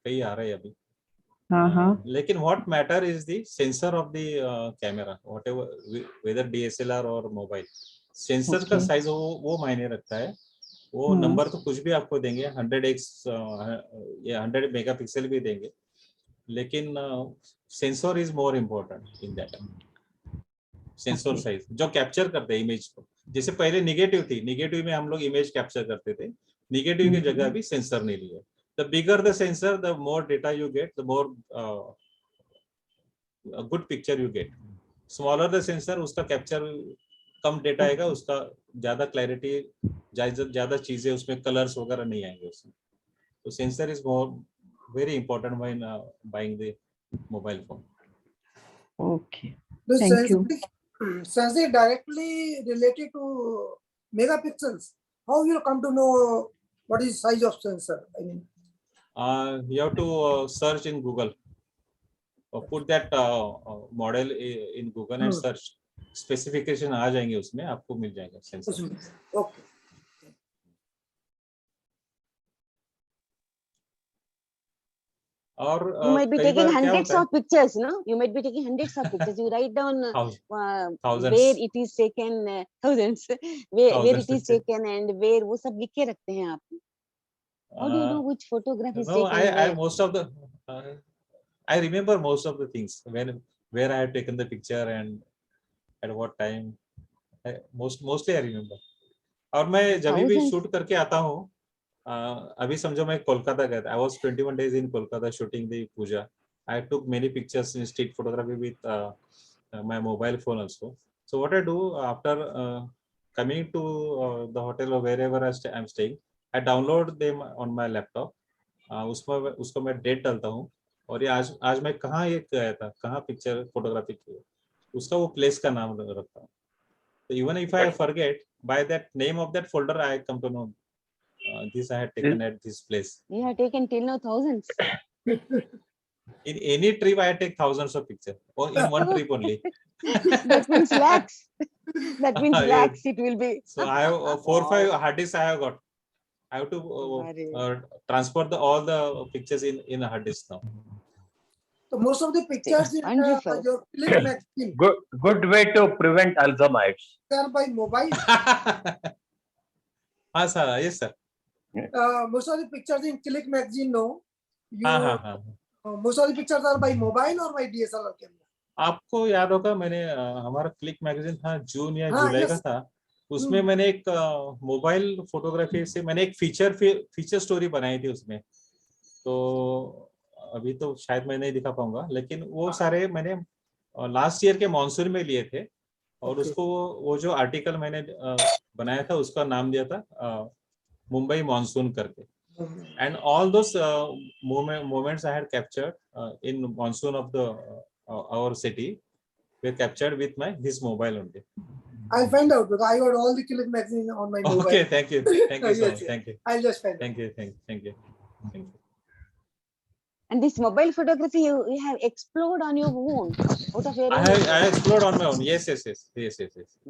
कई आ रहे हैं अभी। लेकिन what matter is the sensor of the camera, whatever whether DSLR और मोबाइल, सेंसर का साइज वो मायने रखता है। वो नंबर तो कुछ भी आपको देंगे, 100x या 100 मेगापिक्सल भी देंगे, लेकिन sensor is more important in that. Sensor size जो कैप्चर करते हैं इमेज को, जैसे पहले निगेटिव में हम लोग इमेज कैप्चर करते थे, निगेटिव की जगह भी सेंसर ने लिया। The bigger the sensor, the more data you get, the more a good picture you get। Smaller the sensor, उसका कैप्चर कम डेटा आएगा, उसका ज्यादा क्लैरिटी, ज्यादा चीजें उसमें कलर्स वगैरह नहीं आएंगे उसमें। तो sensor is more very important when buying the mobile phone. Okay, thank you. Sensor directly related to megapixels. How you come to know what is size of sensor? I mean, you have to search in Google, put that model in Google and search, specification आ जाएंगे उसमें, आपको मिल जाएगा sensor. Okay. और You might be taking hundreds of pictures, no? You might be taking hundreds of pictures. You write down thousands, where it is taken, thousands, where it is taken and where, वो सब लिख के रखते हैं आप। How do you know which photograph is taken? I most of the I remember most of the things, where I have taken the picture and at what time. Mostly I remember। और मैं जब भी shoot करके आता हूँ, अभी समझो मैं कोलकाता गया था, I was 21 days in Kolkata shooting the puja। I took many pictures in street photography with my mobile phone also। So what I do after coming to the hotel or wherever I'm staying, I download them on my laptop। उसको मैं date डालता हूँ, और ये आज मैं कहाँ ये गया था, कहाँ पिक्चर फोटोग्राफी की, उसका वो प्लेस का नाम रखता हूँ। So even if I forget, by that name of that folder I come to know this I had taken at this place। You have taken till now thousands। In any trip I take thousands of pictures, or in one trip only। That means lakhs। That means lakhs it will be। So I have 4 or 5 hard disks I have got। I have to transfer all the pictures in a hard disk now। So most of the pictures in your Click magazine, Good way to prevent Alzheimer's। they are by mobile. हाँ sir, yes sir। Most of the pictures in Click magazine, no? Most of the pictures are by mobile or by DSLR camera? आपको याद होगा, मैंने हमारा click magazine था जून या जुलाई का था, उसमें मैंने एक मोबाइल फोटोग्राफी से मैंने एक फीचर स्टोरी बनाई थी उसमें। तो अभी तो शायद मैं नहीं दिखा पाऊंगा, लेकिन वो सारे मैंने लास्ट ईयर के मॉनसून में लिए थे। और उसको वो जो आर्टिकल मैंने बनाया था उसका नाम दिया था मुंबई मॉनसून करके। And all those moments I had captured in monsoon of the our city were captured with this mobile only. I'll find out because I got all the Click magazine on my mobile. Okay, thank you so Yes, much. yes. Thank you. I'll just find out. Thank you. And this mobile photography you have explored on your own out of your I own. have explored on my own. Yes.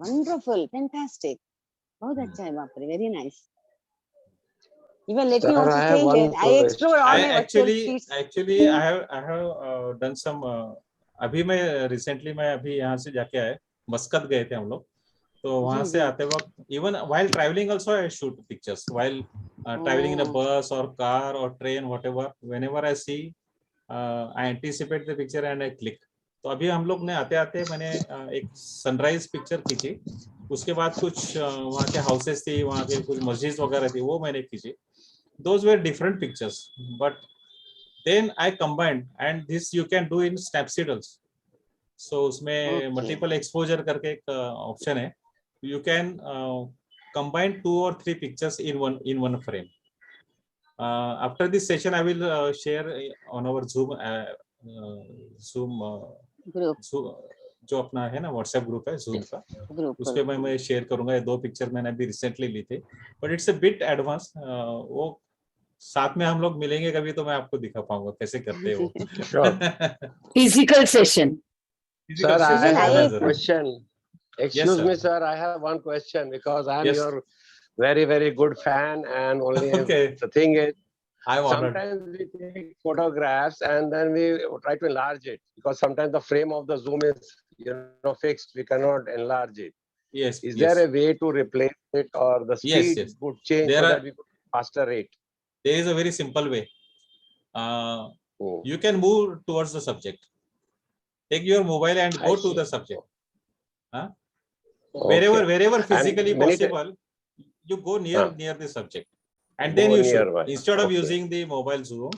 Wonderful, fantastic. बहुत अच्छा है, बाप रे, very nice. Even let me Sir, also I have say one that I explored all my virtual streets. Actually I have done some अभी मैं recently मैं अभी यहाँ से जाके आए, मस्कत गए थे हम लोग, तो वहाँ से आते वक्त even while traveling also I shoot pictures while traveling in a bus or car or train, whatever. Whenever I see I anticipate the picture and I click. तो अभी हम लोग ने आते आते मैंने एक सनराइज पिक्चर खींची, उसके बाद कुछ वहाँ के हाउसेस थी, वहाँ के कुछ मस्जिद वगैरह थी, वो मैंने खींची. Those were different pictures, but then I combined, and this you can do in Snapseed also. So उसमें multiple exposure करके एक option है. You can combine 2 or 3 pictures in one frame. After this session, I will share on our Zoom Group. जो अपना है ना WhatsApp group है Zoom का, उस पे मैं शेयर करूंगा. ये 2 पिक्चर मैंने अभी रिसेंटली ली थे, but it's a bit advance. वो साथ में हम लोग मिलेंगे कभी तो मैं आपको दिखा पाऊंगा कैसे करते हैं वो. Physical session. Sir, I have a question. Excuse sir. me, sir. I have one question because I am your very, very good fan, and only the thing is, sometimes we take photographs and then we try to enlarge it because sometimes the frame of the zoom is fixed. We cannot enlarge it. Yes. Is there a way to replace it, or the speed would change so that we could faster rate? There is a very simple way. You can move towards the subject. Take your mobile and go to the subject. Wherever physically possible, you go near the subject, and then you shoot. Instead of using the mobile zoom,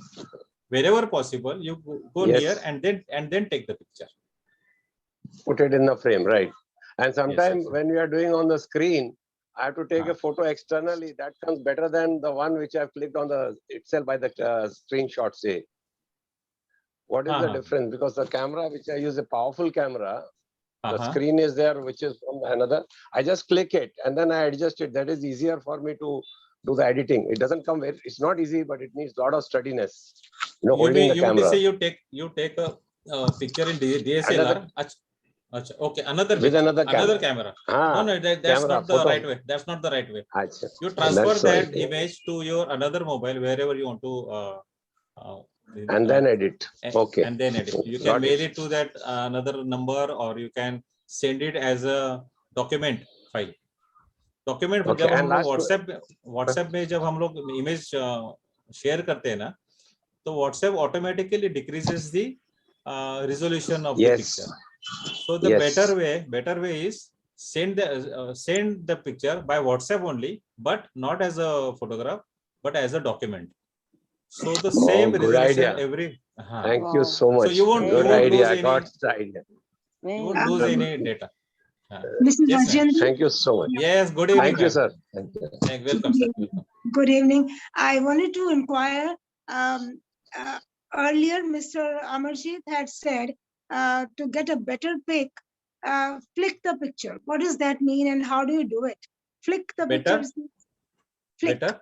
wherever possible, you go near and then take the picture. Put it in the frame, right? And sometimes when we are doing on the screen, I have to take a photo externally. That comes better than the one which I've clicked on the itself by the screenshot. Say, what is the difference? Because the camera which I use, a powerful camera, the screen is there, which is from another. I just click it and then I adjust it. That is easier for me to do the editing. It doesn't come very. It's not easy, but it needs a lot of steadiness. Holding the camera. You say you take a picture in DSLR. Okay, another camera. No, that's not the right way. That's not the right way. You transfer that image to your another mobile wherever you want to. And then edit. Okay. And then edit. You can mail it to that another number, or you can send it as a document file. Document जब हम लोग WhatsApp में जब हम लोग image share करते हैं ना, तो WhatsApp automatically decreases the resolution of the picture. So the better way is send the picture by WhatsApp only, but not as a photograph, but as a document. So the same resolution every. Thank you so much. So you won't good idea. I got the idea. You won't lose any data. Mrs. Rajendra. Thank you so much. Yes, good evening. Thank you, sir. Thank you. Welcome, sir. Welcome. Good evening. I wanted to inquire. Earlier, Mr. Amarjit had said to get a better pic, flick the picture. What does that mean, and how do you do it? Flick the picture. Flick. Better.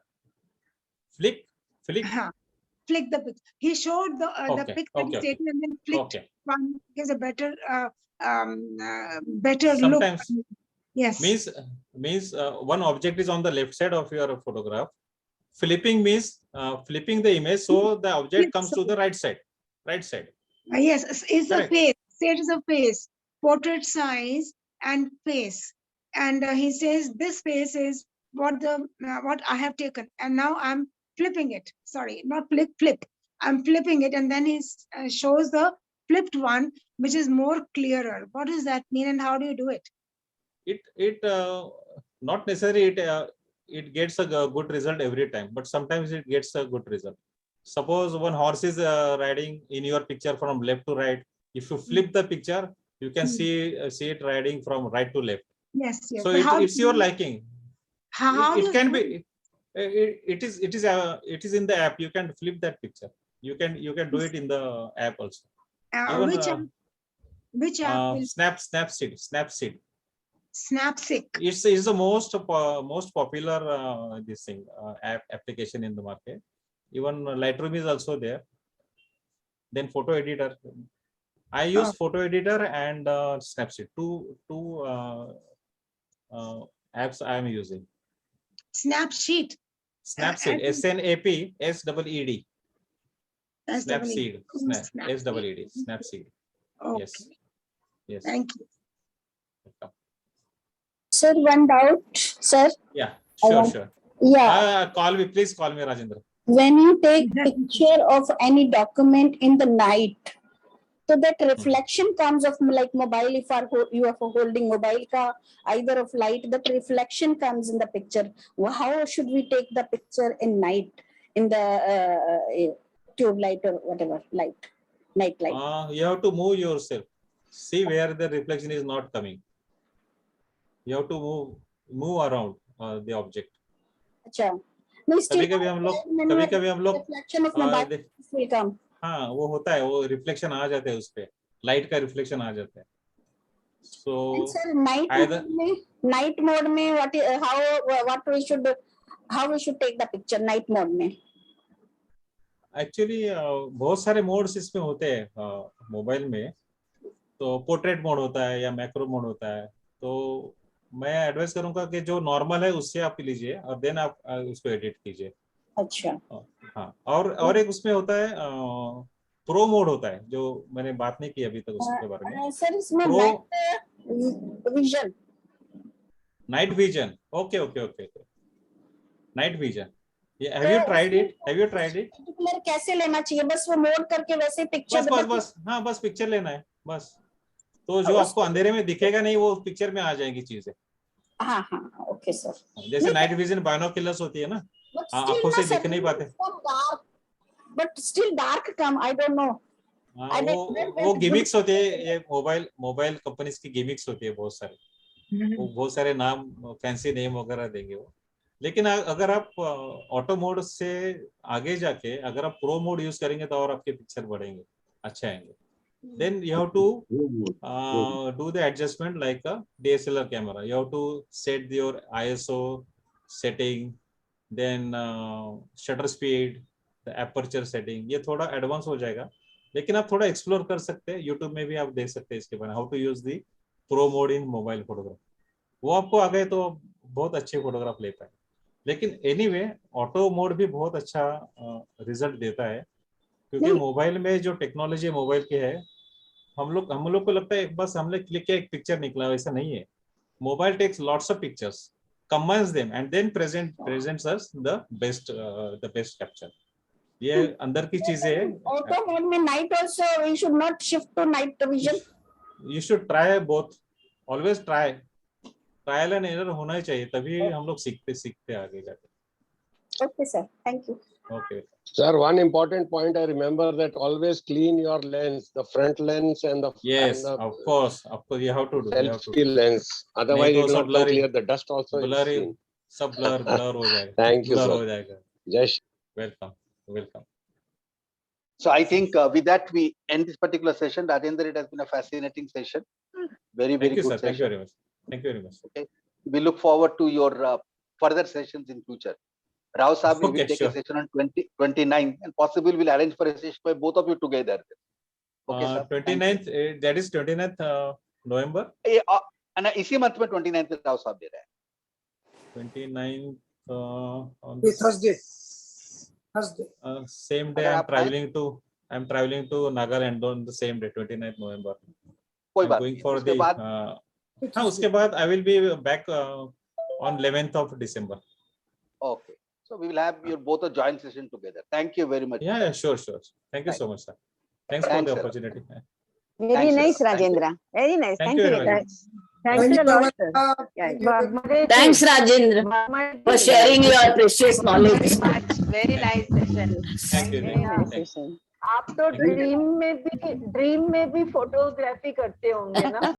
Flick. Flick the picture. He showed the pic that he's taken and then flicked. One gives a better look. Yes. Means one object is on the left side of your photograph. Flipping means flipping the image so the object comes to the right side. Yes, it's a face. Say it is a face, portrait size and face. And he says this face is what I have taken, and now I'm flipping it. Sorry, not flip. I'm flipping it, and then he shows the flipped one, which is more clearer. What does that mean, and how do you do it? It not necessarily it gets a good result every time, but sometimes it gets a good result. suppose one horse is riding in your picture from left to right. If you flip the picture, you can see it riding from right to left. Yes, yes. So it's your liking. It can be. It is in the app. You can flip that picture. You can do it in the app also. Even, which app will Snapseed. Snapseed? It's the most popular this thing application in the market. Even Lightroom is also there. Then photo editor. I use photo editor and Snapseed. Two apps I am using. Snapseed. Snapseed. SNAPSEED. Snapseed. SEED. Snapseed. Okay. Yes. Yes. Thank you. Welcome. Sir, one doubt, sir. Yeah. I Sure. want- Sure. Yeah. Call me. Please call me, Rajendra. When you take picture of any document in the night, so that reflection comes of like mobile. If you are holding mobile ka, either of light, that reflection comes in the picture. How should we take the picture in night in the tube light or whatever light, night light? You have to move yourself. See where the reflection is not coming. You have to move around the object. अच्छा. No, still कभी-कभी हम लोग reflection of mobile will come. हाँ, वो होता है, वो reflection आ जाता है उस पे, लाइट का रिफ्लेक्शन आ जाता है. So sir, night mode में how we should take the picture night mode में? एक्चुअली बहुत सारे मोड्स इसमें होते हैं मोबाइल में. तो पोर्ट्रेट मोड होता है या मैक्रो मोड होता है. तो मैं एडवाइस करूंगा कि जो नॉर्मल है उससे आप लीजिए और देन आप उसको एडिट कीजिए. अच्छा. हाँ, और एक उसमें होता है प्रो मोड होता है जो मैंने बात नहीं की अभी तक उसके बारे में. सर इसमें vision, night vision. Okay. Night vision. Have you tried it? Particular कैसे लेना चाहिए? बस वो मोड करके वैसे पिक्चर बस हाँ, बस पिक्चर लेना है बस. तो जो आपको अंधेरे में दिखेगा नहीं वो पिक्चर में आ जाएगी चीजें. हाँ, ओके सर. जैसे नाइट विजन बाइनोकुलर्स होती है ना, आंखों से दिख नहीं पाते. But still dark come, I don't know. वो गिमिक्स होते हैं. ये मोबाइल कंपनीज की गिमिक्स होती है बहुत सारे. वो बहुत सारे नाम, फैंसी नेम वगैरह देंगे वो. लेकिन अगर आप ऑटो मोड से आगे जाके अगर आप प्रो मोड यूज करेंगे तो और आपके पिक्चर बढ़ेंगे, अच्छे आएंगे. Then you have to do the adjustment like a DSLR camera. You have to set your ISO setting, then shutter speed, the aperture setting. ये थोड़ा एडवांस हो जाएगा, लेकिन आप थोड़ा एक्सप्लोर कर सकते हैं. यूट्यूब में भी आप देख सकते हैं इसके बारे में, how to use the pro mode in mobile photograph. वो आपको आ गए तो बहुत अच्छे फोटोग्राफ ले पाए. लेकिन एनीवे ऑटो मोड भी बहुत अच्छा रिजल्ट देता है, क्योंकि मोबाइल में जो टेक्नोलॉजी मोबाइल की है, हम लोग को लगता है बस हमने क्लिक किया एक पिक्चर निकला. वैसा नहीं है. Mobile takes lots of pictures, combines them and then presents us the best capture. ये अंदर की चीजें है. Auto mode में night also we should not shift to night vision. You should try both. Always try. Trial and error होना ही चाहिए, तभी हम लोग सीखते आगे जाके. Okay sir, thank you. Okay. Sir, one important point I remember that always clean your lens, the front lens and the yes, and the, of course you have to do. Selfie lens. Otherwise, it will not clear. The dust also is seen. सब blur हो जाएगा. Thank you, blur sir. हो जाएगा. Yes. Welcome. So I think with that we end this particular session. Rajendra, it has been a fascinating session. Very Thank you, good sir. session. Thank you very much. Okay. We look forward to your further sessions in future. Rao Saab, we will take a session on 29 and possibly we'll arrange for a session by both of you together. Okay, sir. 29th, that is 29th November. And इसी month में 29th Rao Saab दे रहा है. 29th on Thursday. Same day I'm traveling to Nagaland on the same day, 29th November. कोई बात going for the हाँ, उसके बाद I will be back on 11th of December. Okay. So we will have your both a joint session together. Thank you very much. Yeah, sure. Thank you so much, sir. Thanks for the opportunity. Very nice, Rajendra. Very nice. Thank you very much. Thanks a lot, sir. Thank you. Thanks, Rajendra, for sharing your precious knowledge. Very nice session. Thank you. Very nice Thank you. session. आप तो dream में भी photography करते होंगे ना?